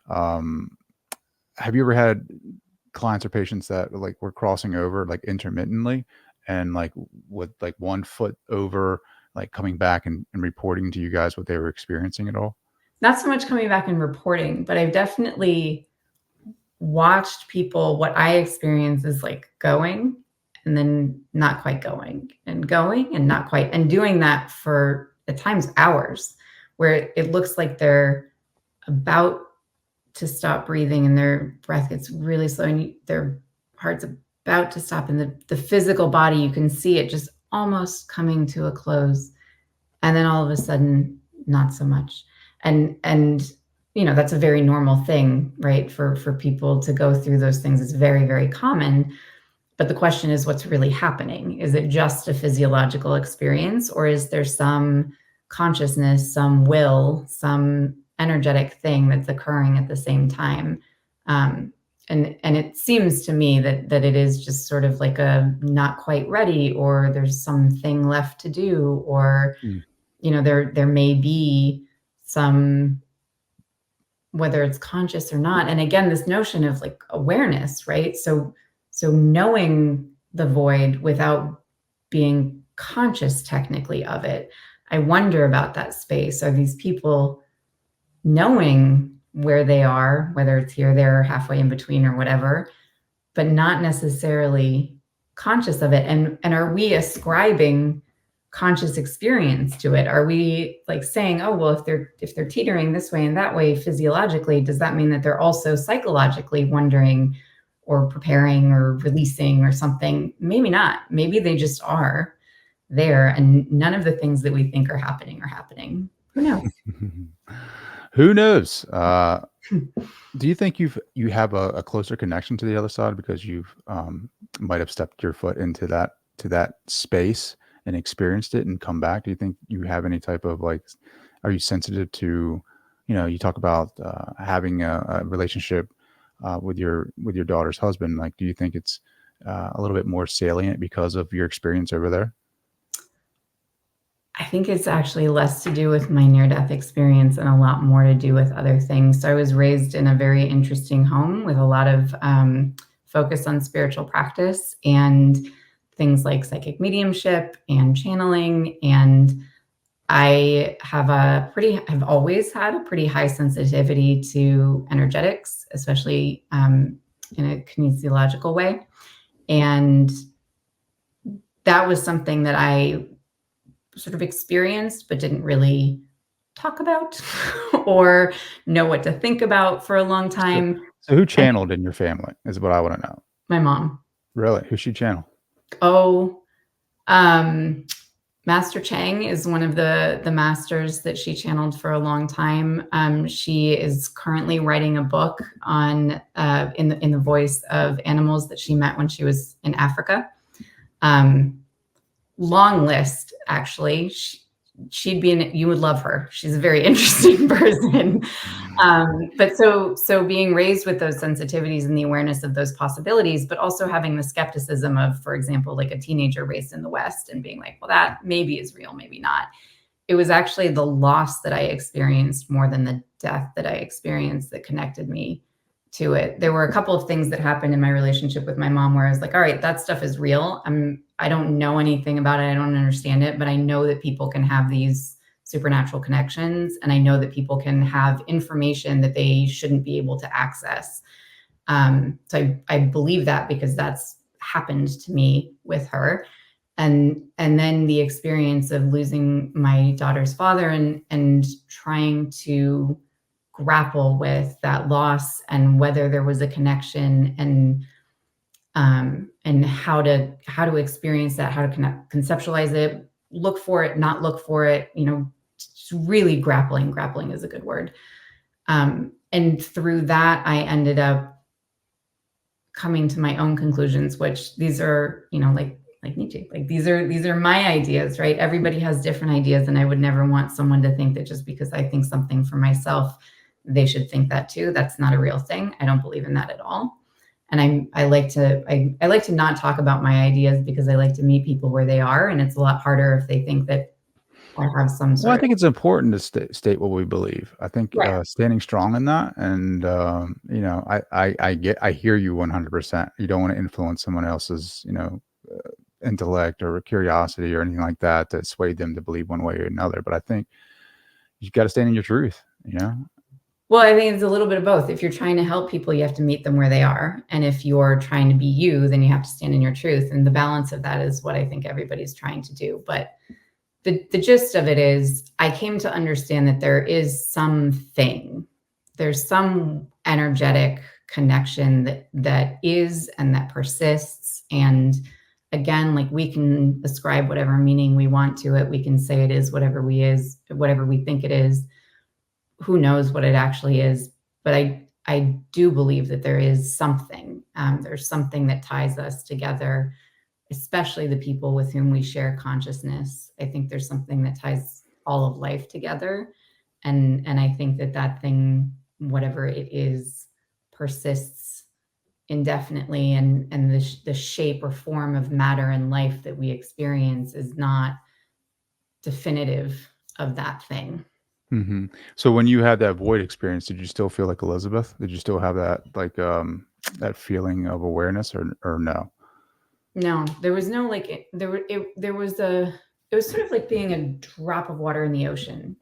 S2: Have you ever had clients or patients that were crossing over intermittently and with one foot over, coming back and reporting to you guys what they were experiencing at all?
S1: Not so much coming back and reporting, but I've definitely watched people, what I experience is going and then not quite going and not quite, and doing that for at times hours, where it looks like they're about to stop breathing and their breath gets really slow and their heart's about to stop, and the physical body, you can see it just almost coming to a close, and then all of a sudden not so much. And that's a very normal thing, right? For people to go through those things. It's very, very common. But the question is, what's really happening? Is it just a physiological experience, or is there some consciousness, some will, some energetic thing that's occurring at the same time? And it seems to me that it is just sort of like a not quite ready, or there's something left to do, or there may be some, whether it's conscious or not. And again, this notion of awareness, right? So knowing the void without being conscious technically of it. I wonder about that space. Are these people knowing where they are, whether it's here, there, or halfway in between or whatever, but not necessarily conscious of it? And are we ascribing conscious experience to it? Are we saying, oh, well, if they're teetering this way and that way physiologically, does that mean that they're also psychologically wondering or preparing or releasing or something? Maybe not. Maybe they just are there, and none of the things that we think are happening. Who knows?
S2: Who knows? Do you think you have a closer connection to the other side because you've might have stepped your foot into that space and experienced it and come back? Do you think you have any type of are you sensitive to, you talk about having a relationship with your daughter's husband? Do you think it's a little bit more salient because of your experience over there?
S1: I think it's actually less to do with my near-death experience and a lot more to do with other things. So I was raised in a very interesting home with a lot of focus on spiritual practice and things like psychic mediumship and channeling. And I've always had a pretty high sensitivity to energetics, especially in a kinesiological way. And that was something that I sort of experienced, but didn't really talk about or know what to think about for a long time.
S2: So who channeled in your family is what I want to know.
S1: My mom.
S2: Really? Who she channel?
S1: Oh, Master Chang is one of the masters that she channeled for a long time. She is currently writing a book on in the voice of animals that she met when she was in Africa. Long list, actually. She'd be you would love her. She's a very interesting person. But so being raised with those sensitivities and the awareness of those possibilities, but also having the skepticism of, for example, like a teenager raised in the West and being like, well, that maybe is real, maybe not. It was actually the loss that I experienced more than the death that I experienced that connected me to it. There were a couple of things that happened in my relationship with my mom where I was like, all right, that stuff is real. I don't know anything about it. I don't understand it, but I know that people can have these supernatural connections. And I know that people can have information that they shouldn't be able to access. So I believe that because that's happened to me with her. And then the experience of losing my daughter's father and trying to grapple with that loss and whether there was a connection and how to experience that, how to conceptualize it, look for it, not look for it, just really grappling is a good word. And through that, I ended up coming to my own conclusions, which these are, like Nietzsche, like these are my ideas, right? Everybody has different ideas. And I would never want someone to think that just because I think something for myself, they should think that too. That's not a real thing. I don't believe in that at all. And I like to not talk about my ideas because I like to meet people where they are. And it's a lot harder if they think that I have some
S2: Well, I
S1: sort of.
S2: think it's important to state what we believe. I think
S1: Right.
S2: standing strong in that, and I hear you 100%. You don't want to influence someone else's, intellect or curiosity or anything like that to sway them to believe one way or another. But I think you got to stand in your truth.
S1: Well, I think it's a little bit of both. If you're trying to help people, you have to meet them where they are. And if you're trying to be you, then you have to stand in your truth. And the balance of that is what I think everybody's trying to do. But the gist of it is I came to understand that there is something, there's some energetic connection that is and that persists. And again, like we can ascribe whatever meaning we want to it. We can say it is whatever we think it is. Who knows what it actually is? But I do believe that there is something. There's something that ties us together, especially the people with whom we share consciousness. I think there's something that ties all of life together. And I think that thing, whatever it is, persists indefinitely. And the shape or form of matter and life that we experience is not definitive of that thing.
S2: Mm-hmm. So when you had that void experience, did you still feel like Elizabeth? Did you still have that that feeling of awareness, or no?
S1: No, there was no there was it was sort of like being a drop of water in the ocean.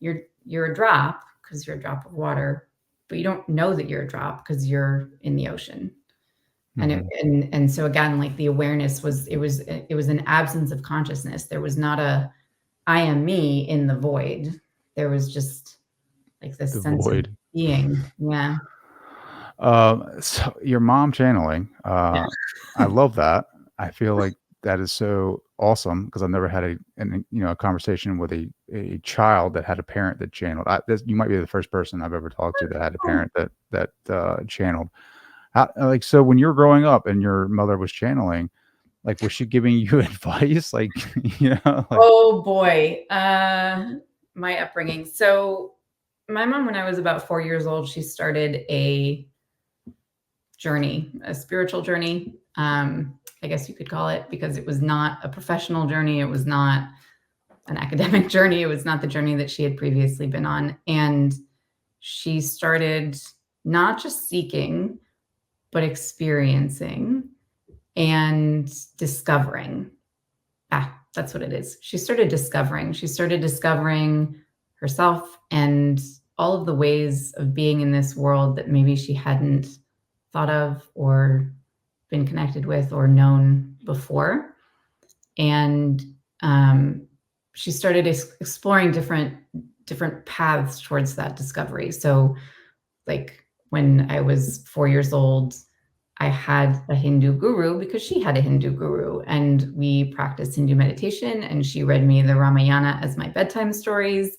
S1: You're a drop because you're a drop of water, but you don't know that you're a drop because you're in the ocean.
S2: Mm-hmm.
S1: And so again, like the awareness was an absence of consciousness. There was not a I am me in the void. There was just like this
S2: The
S1: sense of
S2: void.
S1: being. Yeah.
S2: So your mom channeling,
S1: Yeah.
S2: I love that. I feel like that is so awesome because I've never had a conversation with a child that had a parent that channeled. You might be the first person I've ever talked to that had a parent that channeled. So when you're growing up and your mother was channeling, like, was she giving you advice? Like,
S1: Oh boy. My upbringing. So my mom, when I was about 4 years old, she started a journey, a spiritual journey. I guess you could call it, because it was not a professional journey. It was not an academic journey. It was not the journey that she had previously been on. And she started not just seeking, but experiencing and discovering. That's what it is. She started discovering herself and all of the ways of being in this world that maybe she hadn't thought of or been connected with or known before. And she started exploring different paths towards that discovery. So like when I was 4 years old, I had a Hindu guru because she had a Hindu guru, and we practiced Hindu meditation, and she read me the Ramayana as my bedtime stories.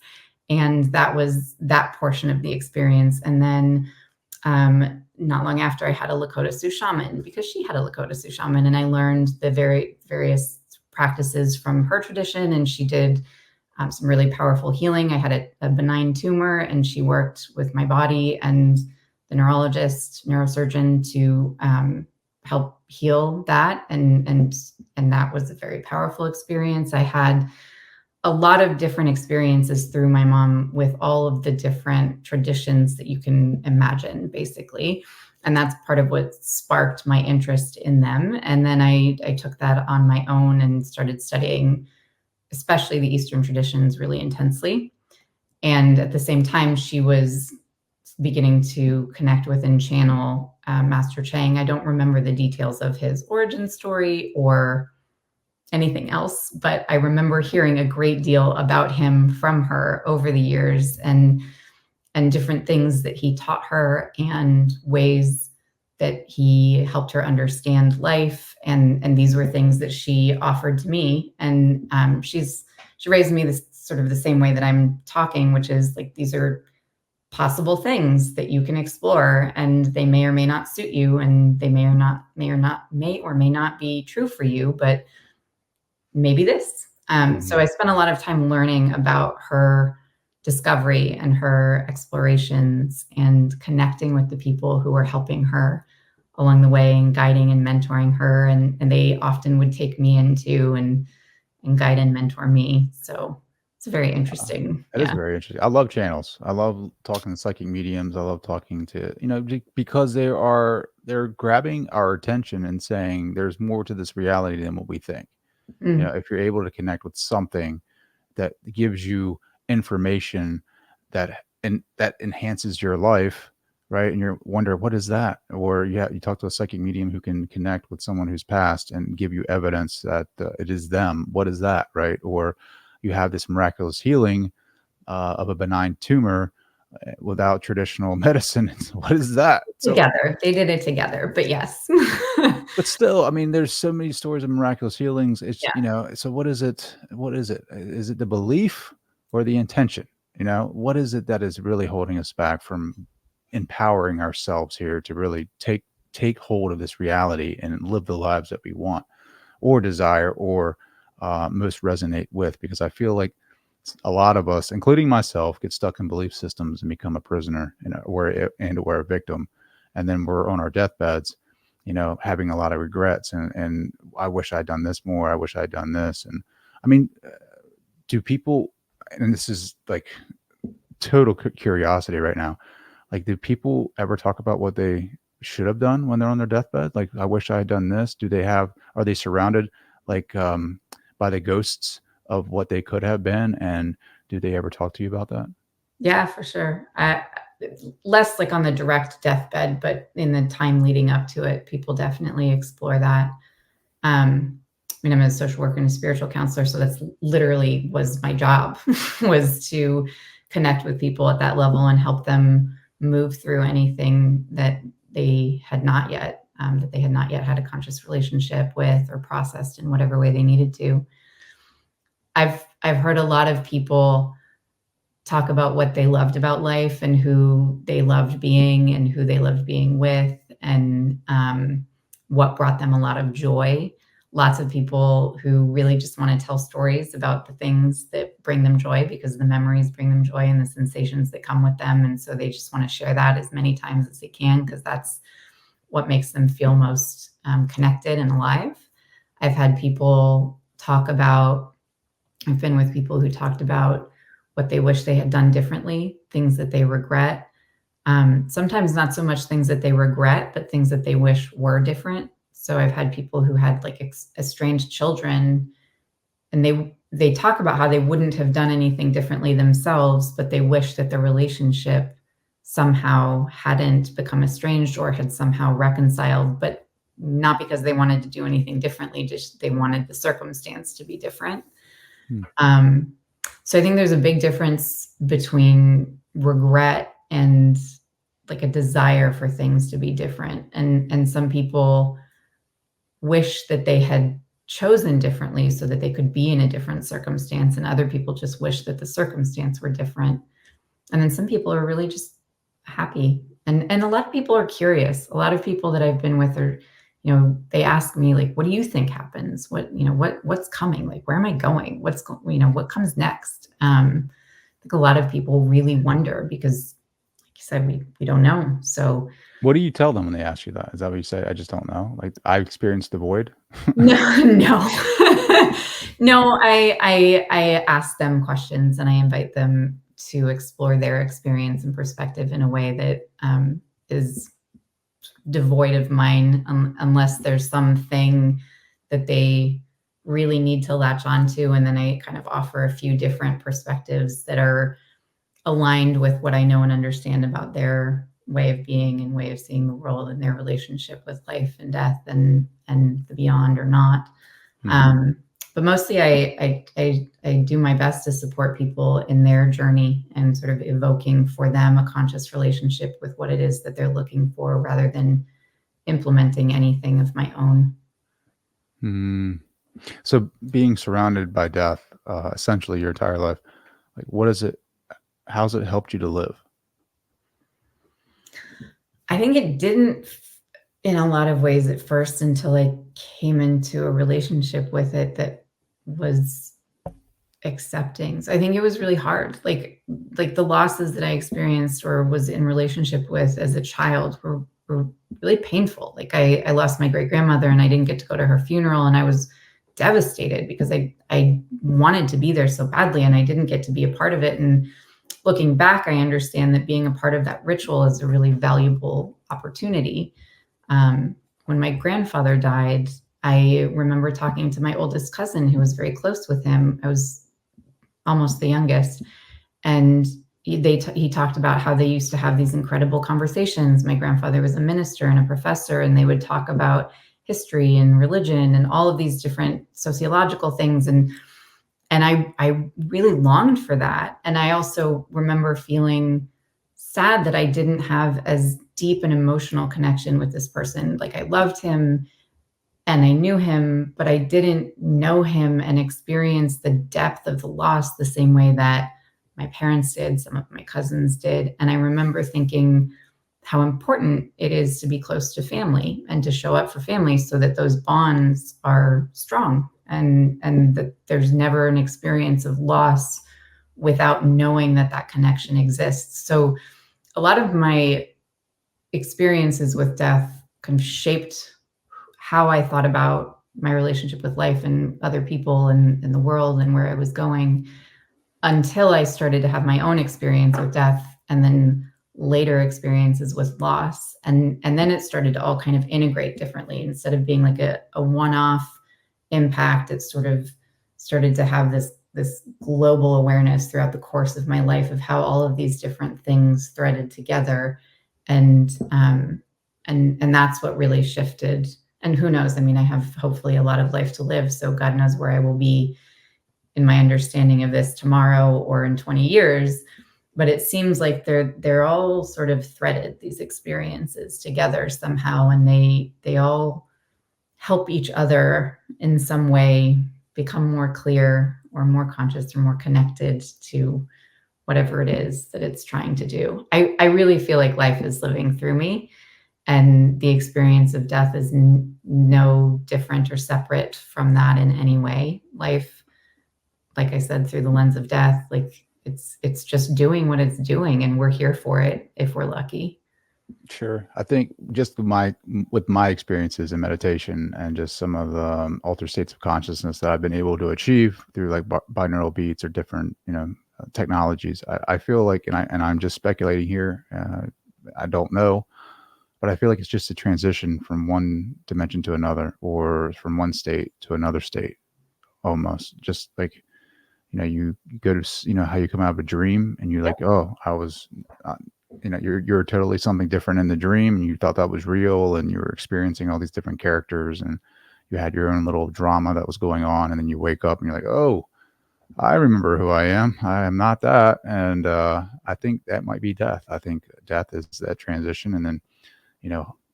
S1: And that was that portion of the experience. And then not long after, I had a Lakota Sioux shaman because she had a Lakota Sioux shaman, and I learned the various practices from her tradition, and she did some really powerful healing. I had a benign tumor, and she worked with my body and the neurologist, neurosurgeon to help heal that, and that was a very powerful experience. I had a lot of different experiences through my mom with all of the different traditions that you can imagine, basically. And that's part of what sparked my interest in them. And then I took that on my own and started studying, especially the Eastern traditions, really intensely. And at the same time, she was beginning to connect with and channel Master Chang. I don't remember the details of his origin story or anything else, but I remember hearing a great deal about him from her over the years, and different things that he taught her and ways that he helped her understand life. And these were things that she offered to me. And she raised me this sort of the same way that I'm talking, which is like, these are possible things that you can explore, and they may or may not suit you, and they may or may not be true for you, but maybe this. So I spent a lot of time learning about her discovery and her explorations, and connecting with the people who were helping her along the way, and guiding and mentoring her. And they often would take me into and guide and mentor me. So it's very interesting.
S2: That is very interesting. I love channels. I love talking to psychic mediums. I love talking to, because they're grabbing our attention and saying there's more to this reality than what we think. If you're able to connect with something that gives you information that enhances your life, right? And you wonder, what is that? Or you talk to a psychic medium who can connect with someone who's passed and give you evidence that it is them. What is that, right? Or you have this miraculous healing of a benign tumor without traditional medicine. What is that?
S1: Together. They did it together, but yes.
S2: But still, I mean, there's so many stories of miraculous healings. It's, so what is it? What is it? Is it the belief or the intention? What is it that is really holding us back from empowering ourselves here to really take hold of this reality and live the lives that we want or desire or most resonate with? Because I feel like a lot of us, including myself, get stuck in belief systems and become a prisoner or a victim. And then we're on our deathbeds, having a lot of regrets and I wish I'd done this more. I wish I'd done this. And I mean, do people, and this is like total curiosity right now, like, do people ever talk about what they should have done when they're on their deathbed? Like, I wish I had done this. Are they surrounded like by the ghosts of what they could have been? And do they ever talk to you about that?
S1: Yeah, for sure. Less like on the direct deathbed, but in the time leading up to it, people definitely explore that. I mean, I'm a social worker and a spiritual counselor, so that's literally was my job was to connect with people at that level and help them move through anything that they had not yet had a conscious relationship with or processed in whatever way they needed to. I've heard a lot of people talk about what they loved about life and who they loved being and who they loved being with, and what brought them a lot of joy. Lots of people who really just want to tell stories about the things that bring them joy because the memories bring them joy and the sensations that come with them. And so they just want to share that as many times as they can because that's what makes them feel most connected and alive. I've been with people who talked about what they wish they had done differently, things that they regret. Sometimes not so much things that they regret, but things that they wish were different. So I've had people who had like estranged children, and they talk about how they wouldn't have done anything differently themselves, but they wish that the relationship somehow hadn't become estranged or had somehow reconciled, but not because they wanted to do anything differently, just they wanted the circumstance to be different. So I think there's a big difference between regret and like a desire for things to be different. And some people wish that they had chosen differently so that they could be in a different circumstance, and other people just wish that the circumstance were different. And then some people are really just happy. And a lot of people are curious. A lot of people that I've been with are, they ask me, like, what do you think happens? What's coming? Like, where am I going? What comes next? I think a lot of people really wonder because, like you said, we don't know. So
S2: What do you tell them when they ask you that? Is that what you say? I just don't know. Like, I've experienced the void.
S1: no, no, no. I ask them questions and I invite them to explore their experience and perspective in a way that is devoid of mine, unless there's something that they really need to latch onto, and then I kind of offer a few different perspectives that are aligned with what I know and understand about their way of being and way of seeing the world and their relationship with life and death and the beyond or not.
S2: Mhm.
S1: But mostly I do my best to support people in their journey and sort of evoking for them a conscious relationship with what it is that they're looking for, rather than implementing anything of my own.
S2: Mm. So being surrounded by death, essentially your entire life, like what is it? How's it helped you to live?
S1: I think it didn't in a lot of ways at first, until I came into a relationship with it that was accepting. So I think it was really hard. Like the losses that I experienced or was in relationship with as a child were really painful. Like I lost my great grandmother and I didn't get to go to her funeral, and I was devastated because I wanted to be there so badly and I didn't get to be a part of it. And looking back, I understand that being a part of that ritual is a really valuable opportunity. When my grandfather died, I remember talking to my oldest cousin who was very close with him. I was almost the youngest. And he talked about how they used to have these incredible conversations. My grandfather was a minister and a professor, and they would talk about history and religion and all of these different sociological things. And I really longed for that. And I also remember feeling sad that I didn't have as deep an emotional connection with this person. Like I loved him and I knew him, but I didn't know him and experience the depth of the loss the same way that my parents did, some of my cousins did. And I remember thinking how important it is to be close to family and to show up for family so that those bonds are strong, and that there's never an experience of loss without knowing that that connection exists. So a lot of my experiences with death kind of shaped how I thought about my relationship with life and other people and the world and where I was going, until I started to have my own experience with death, and then later experiences with loss. And then it started to all kind of integrate differently. Instead of being like a one-off impact, it sort of started to have this global awareness throughout the course of my life of how all of these different things threaded together. And that's what really shifted. And who knows? I mean, I have hopefully a lot of life to live, so God knows where I will be in my understanding of this tomorrow or in 20 years. But it seems like they're all sort of threaded, these experiences together somehow, and they all help each other in some way become more clear or more conscious or more connected to whatever it is that it's trying to do. I really feel like life is living through me, and the experience of death is no different or separate from that in any way. Life, like I said, through the lens of death, like it's just doing what it's doing, and we're here for it if we're lucky.
S2: Sure. I think just with my experiences in meditation and just some of the altered states of consciousness that I've been able to achieve through like binaural beats or different, technologies. I feel like, and I'm just speculating here. I don't know, but I feel like it's just a transition from one dimension to another, or from one state to another state, almost. Just like, you go to, how you come out of a dream and you're like, oh, I was, you're totally something different in the dream, and you thought that was real, and you were experiencing all these different characters, and you had your own little drama that was going on, and then you wake up and you're like, oh, I remember who I am. I am not that. And I think that might be death. I think death is that transition. And then,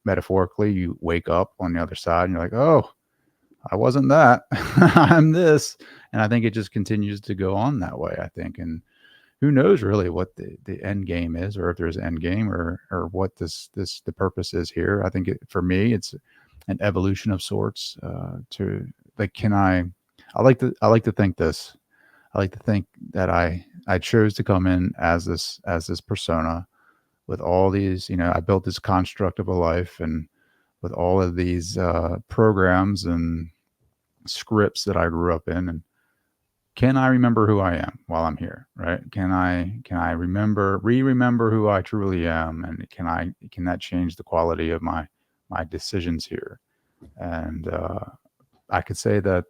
S2: metaphorically, you wake up on the other side and you're like, oh, I wasn't that. I'm this. And I think it just continues to go on that way, I think. And who knows really what the end game is, or if there's an end game, or what the purpose is here. I think for me, it's an evolution of sorts, to like, I like to think this. I like to think that I chose to come in as this persona with all these, I built this construct of a life, and with all of these programs and scripts that I grew up in. And can I remember who I am while I'm here? Right? Can I remember who I truly am? And can that change the quality of my decisions here? And I could say that,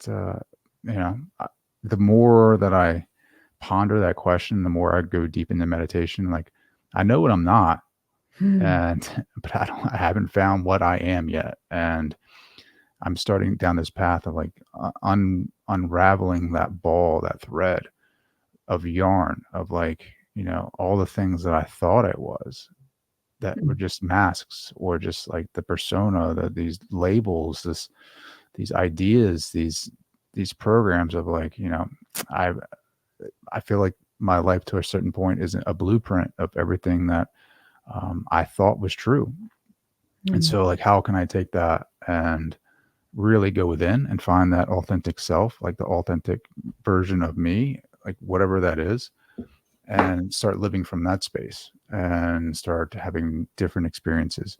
S2: the more that I ponder that question, the more I go deep into meditation. Like, I know what I'm not, but I haven't found what I am yet. And I'm starting down this path of like unraveling that ball, that thread of yarn of like, all the things that I thought it was that were just masks, or just like the persona, these labels, these ideas, these programs of like, I feel like my life to a certain point isn't a blueprint of everything that I thought was true. And so like, how can I take that and really go within and find that authentic self, like the authentic version of me, like whatever that is, and start living from that space and start having different experiences.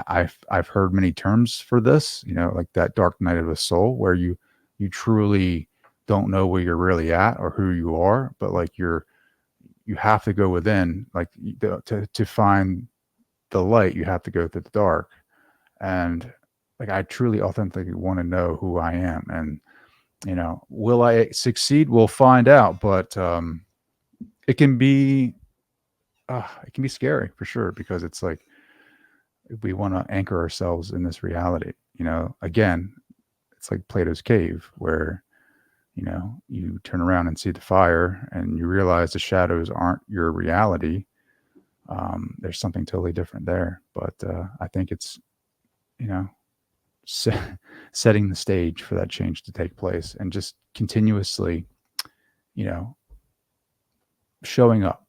S2: I've heard many terms for this, like that dark night of the soul, where you truly don't know where you're really at or who you are, but like you have to go within, like to find the light, you have to go through the dark. And like, I truly authentically want to know who I am. And, will I succeed? We'll find out. But it can be scary for sure, because it's like, we want to anchor ourselves in this reality. Again, it's like Plato's cave, where, you turn around and see the fire and you realize the shadows aren't your reality. There's something totally different there. But I think it's, setting the stage for that change to take place, and just continuously, showing up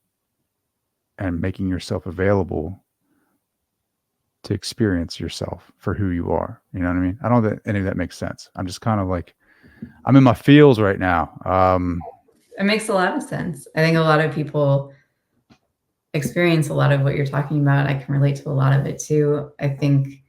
S2: and making yourself available to experience yourself for who you are. You know what I mean? I don't know that any of that makes sense. I'm just kind of like, I'm in my feels right now.
S1: It makes a lot of sense. I think a lot of people experience a lot of what you're talking about. I can relate to a lot of it too. I think,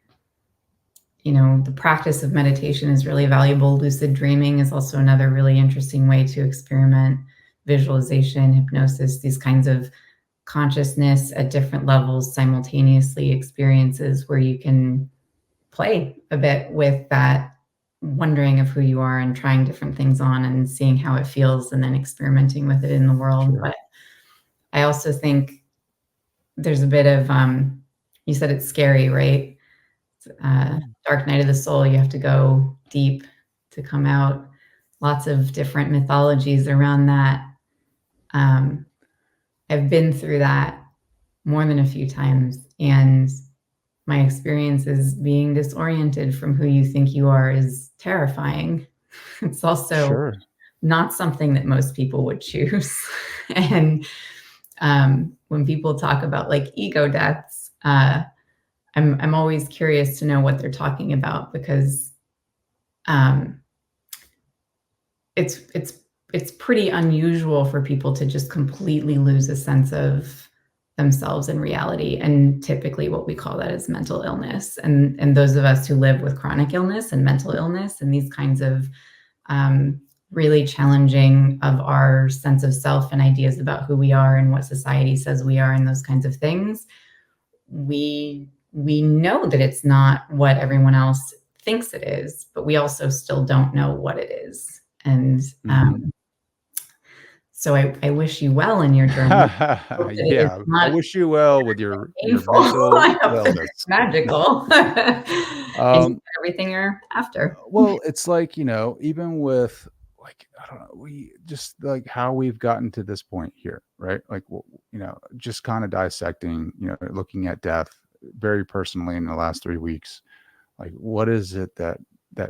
S1: the practice of meditation is really valuable. Lucid dreaming is also another really interesting way to experiment. Visualization, hypnosis, these kinds of consciousness at different levels simultaneously experiences where you can play a bit with that wondering of who you are and trying different things on and seeing how it feels, and then experimenting with it in the world.
S2: Sure.
S1: But I also think there's a bit of, you said it's scary, right? Dark night of the soul, you have to go deep to come out. Lots of different mythologies around that. I've been through that more than a few times, and my experience is being disoriented from who you think you are is terrifying. It's also
S2: Sure.
S1: not something that most people would choose. And when people talk about like ego deaths, I'm always curious to know what they're talking about, because it's pretty unusual for people to just completely lose a sense of themselves and reality. And typically what we call that is mental illness. And those of us who live with chronic illness and mental illness and these kinds of really challenging of our sense of self and ideas about who we are and what society says we are and those kinds of things, we know that it's not what everyone else thinks it is, but we also still don't know what it is. And so I wish you well in your journey.
S2: Yeah, I wish you well with your mental wellness.
S1: It's magical. And you get everything you're after.
S2: Well, it's like, even with like, I don't know, we just like how we've gotten to this point here, right? Like, just kind of dissecting, looking at death very personally in the last 3 weeks. Like, what is it that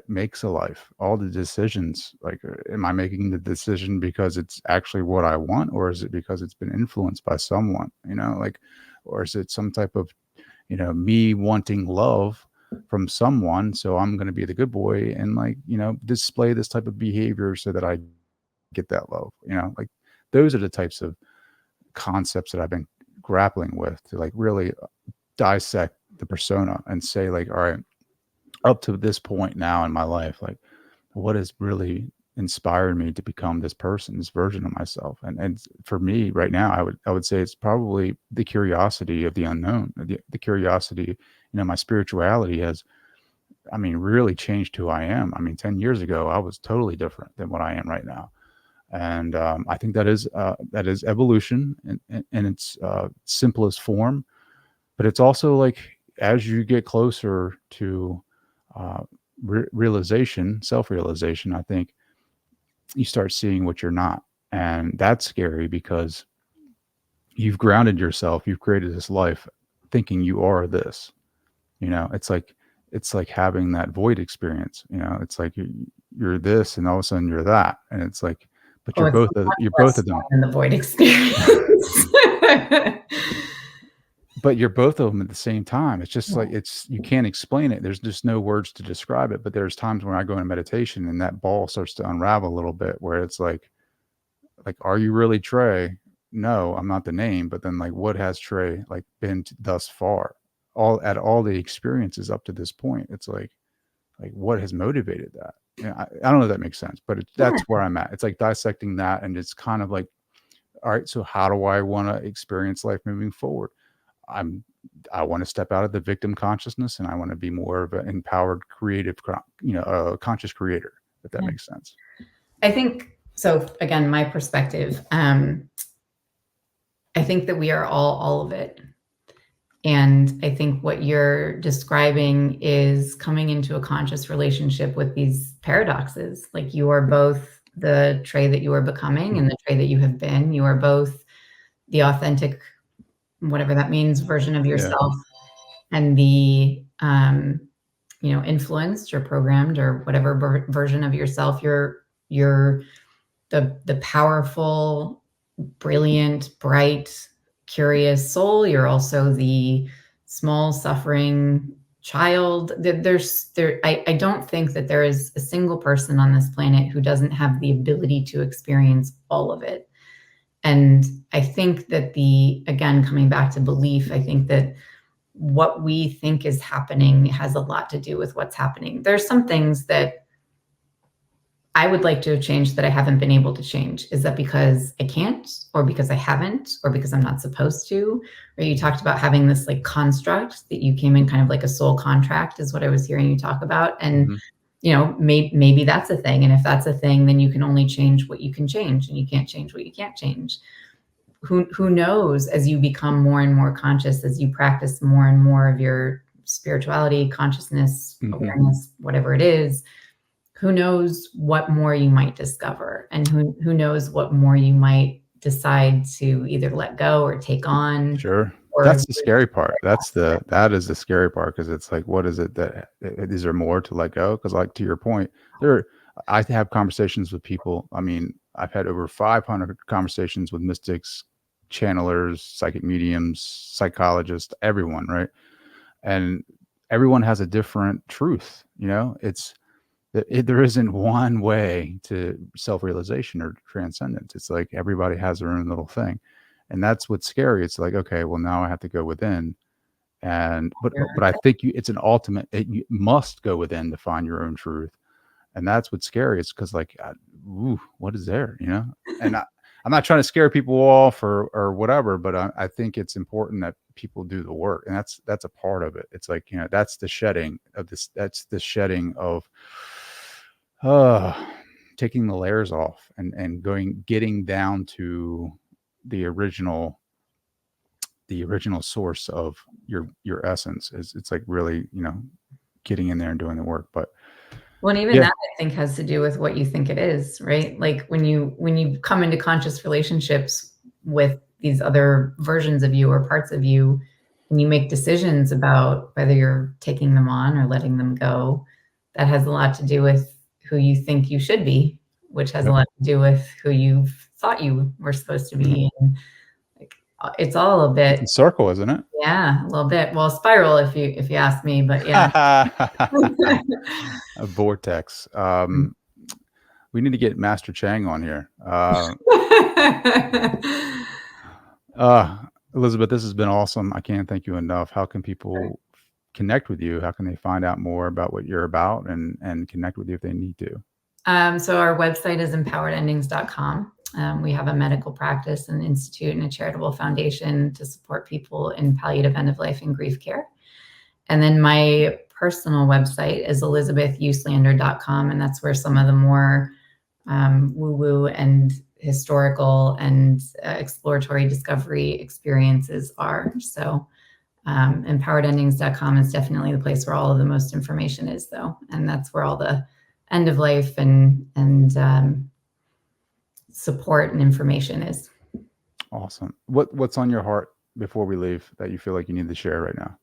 S2: makes a life? All the decisions, like, am I making the decision because it's actually what I want, or is it because it's been influenced by someone, like, or is it some type of, me wanting love from someone, so I'm going to be the good boy and, like, display this type of behavior so that I get that love, like, those are the types of concepts that I've been grappling with to, like, really dissect the persona and say, like, all right, up to this point now in my life, like, what has really inspired me to become this person, this version of myself? And for me right now, I would say it's probably the curiosity of the unknown, the curiosity. My spirituality has, I mean, really changed who I am. I mean, 10 years ago, I was totally different than what I am right now. And I think that is evolution in its simplest form. But it's also like, as you get closer to uh, realization, self-realization, I think you start seeing what you're not. And that's scary because you've grounded yourself, you've created this life thinking you are this. It's like having that void experience. It's like you're this, and all of a sudden you're that, and it's like, but
S1: Oh,
S2: you're
S1: it's
S2: both
S1: much
S2: you're both
S1: less
S2: of them.
S1: fun than the void experience.
S2: But you're both of them at the same time. It's just like,
S1: Yeah.
S2: you can't explain it. There's just no words to describe it. But there's times when I go into meditation and that ball starts to unravel a little bit, where it's like, are you really Trey? No, I'm not the name. But then, like, what has Trey, like, been thus far? All the experiences up to this point. It's like what has motivated that? I don't know if that makes sense, but
S1: Yeah.
S2: that's where I'm at. It's like dissecting that, and it's kind of like, all right, so how do I want to experience life moving forward? I'm I want to step out of the victim consciousness, and I want to be more of an empowered, creative, conscious creator, if that
S1: Yeah.
S2: makes sense.
S1: I think so. Again, my perspective. I think that we are all of it. And I think what you're describing is coming into a conscious relationship with these paradoxes. Like, you are both the Trey that you are becoming and the Trey that you have been. You are both the authentic, whatever that means, version of
S2: Yeah,
S1: yourself, and the influenced or programmed or whatever version of yourself. You're the powerful, brilliant, bright, curious soul. You're also the small, suffering child. I don't think that there is a single person on this planet who doesn't have the ability to experience all of it. And I think that again, coming back to belief, I think that what we think is happening has a lot to do with what's happening. There's some things that I would like to have changed that I haven't been able to change. Is that because I can't, or because I haven't, or because I'm not supposed to? Or you talked about having this like construct that you came in kind of like a soul contract, is what I was hearing you talk about. And,
S2: hmm
S1: maybe that's a thing. And if that's a thing, then you can only change what you can change, and you can't change what you can't change. Who knows, as you become more and more conscious, as you practice more and more of your spirituality, consciousness,
S2: hmm
S1: awareness, whatever it is, who knows what more you might discover, and who knows what more you might decide to either let go or take on,
S2: Sure.
S1: or
S2: That's the scary part. That is the scary part, because it's like, what is it that is there more to let go? Because, like, to your point, I have conversations with people. I mean, I've had over 500 conversations with mystics, channelers, psychic mediums, psychologists, everyone, right? And everyone has a different truth. There isn't one way to self-realization or transcendence. It's like everybody has their own little thing. And that's what's scary. It's like, okay, well, now I have to go within. And but I think it's an ultimate, you must go within to find your own truth. And that's what's scary. It's because, like, ooh, what is there? And I'm not trying to scare people off or whatever, but I think it's important that people do the work, and that's a part of it. It's like, that's the shedding of this. That's the shedding of uh taking the layers off and getting down to the original source of your essence. It's like really, getting in there and doing the work. But
S1: Well, and even
S2: Yeah.
S1: that I think has to do with what you think it is, right? Like when you come into conscious relationships with these other versions of you or parts of you, and you make decisions about whether you're taking them on or letting them go, that has a lot to do with who you think you should be, which has a
S2: Yep.
S1: lot to do with who you've thought you were supposed to
S2: Mhm.
S1: be. And like, it's all a
S2: It's a
S1: bit,
S2: circle, isn't it?
S1: yeah, a little bit. Well, spiral if you ask me, but yeah.
S2: A vortex. We need to get Master Chang on here. Uh, Elizabeth, this has been awesome. I can't thank you enough. How can people connect with you? How can they find out more about what you're about and connect with you if they need to?
S1: So our website is empoweredendings.com. We have a medical practice, an institute, and a charitable foundation to support people in palliative end of life and grief care. And then my personal website is elizabethuslander.com, and that's where some of the more woo-woo and historical and exploratory discovery experiences are. So empoweredendings.com is definitely the place where all of the most information is, though, and that's where all the end of life and support and information is.
S2: Awesome. What's on your heart before we leave that you feel like you need to share right now?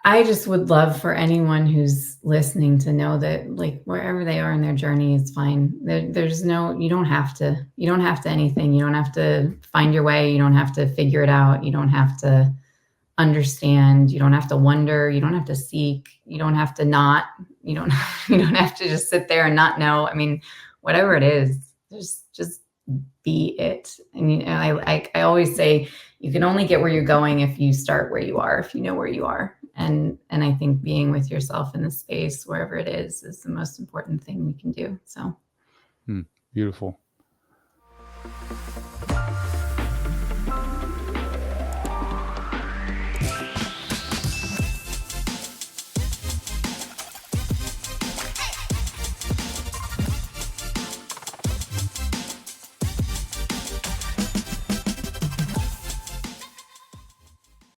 S1: I just would love for anyone who's listening to know that, like, wherever they are in their journey is fine. There's no, you don't have to anything. You don't have to find your way. You don't have to figure it out. You don't have to understand. You don't have to wonder. You don't have to seek. You don't have to not. You don't. You don't have to just sit there and not know. I mean, whatever it is, just be it. And you know, I always say you can only get where you're going if you start where you are. If you know where you are. And I think being with yourself in the space, wherever it is the most important thing we can do. So
S2: Beautiful.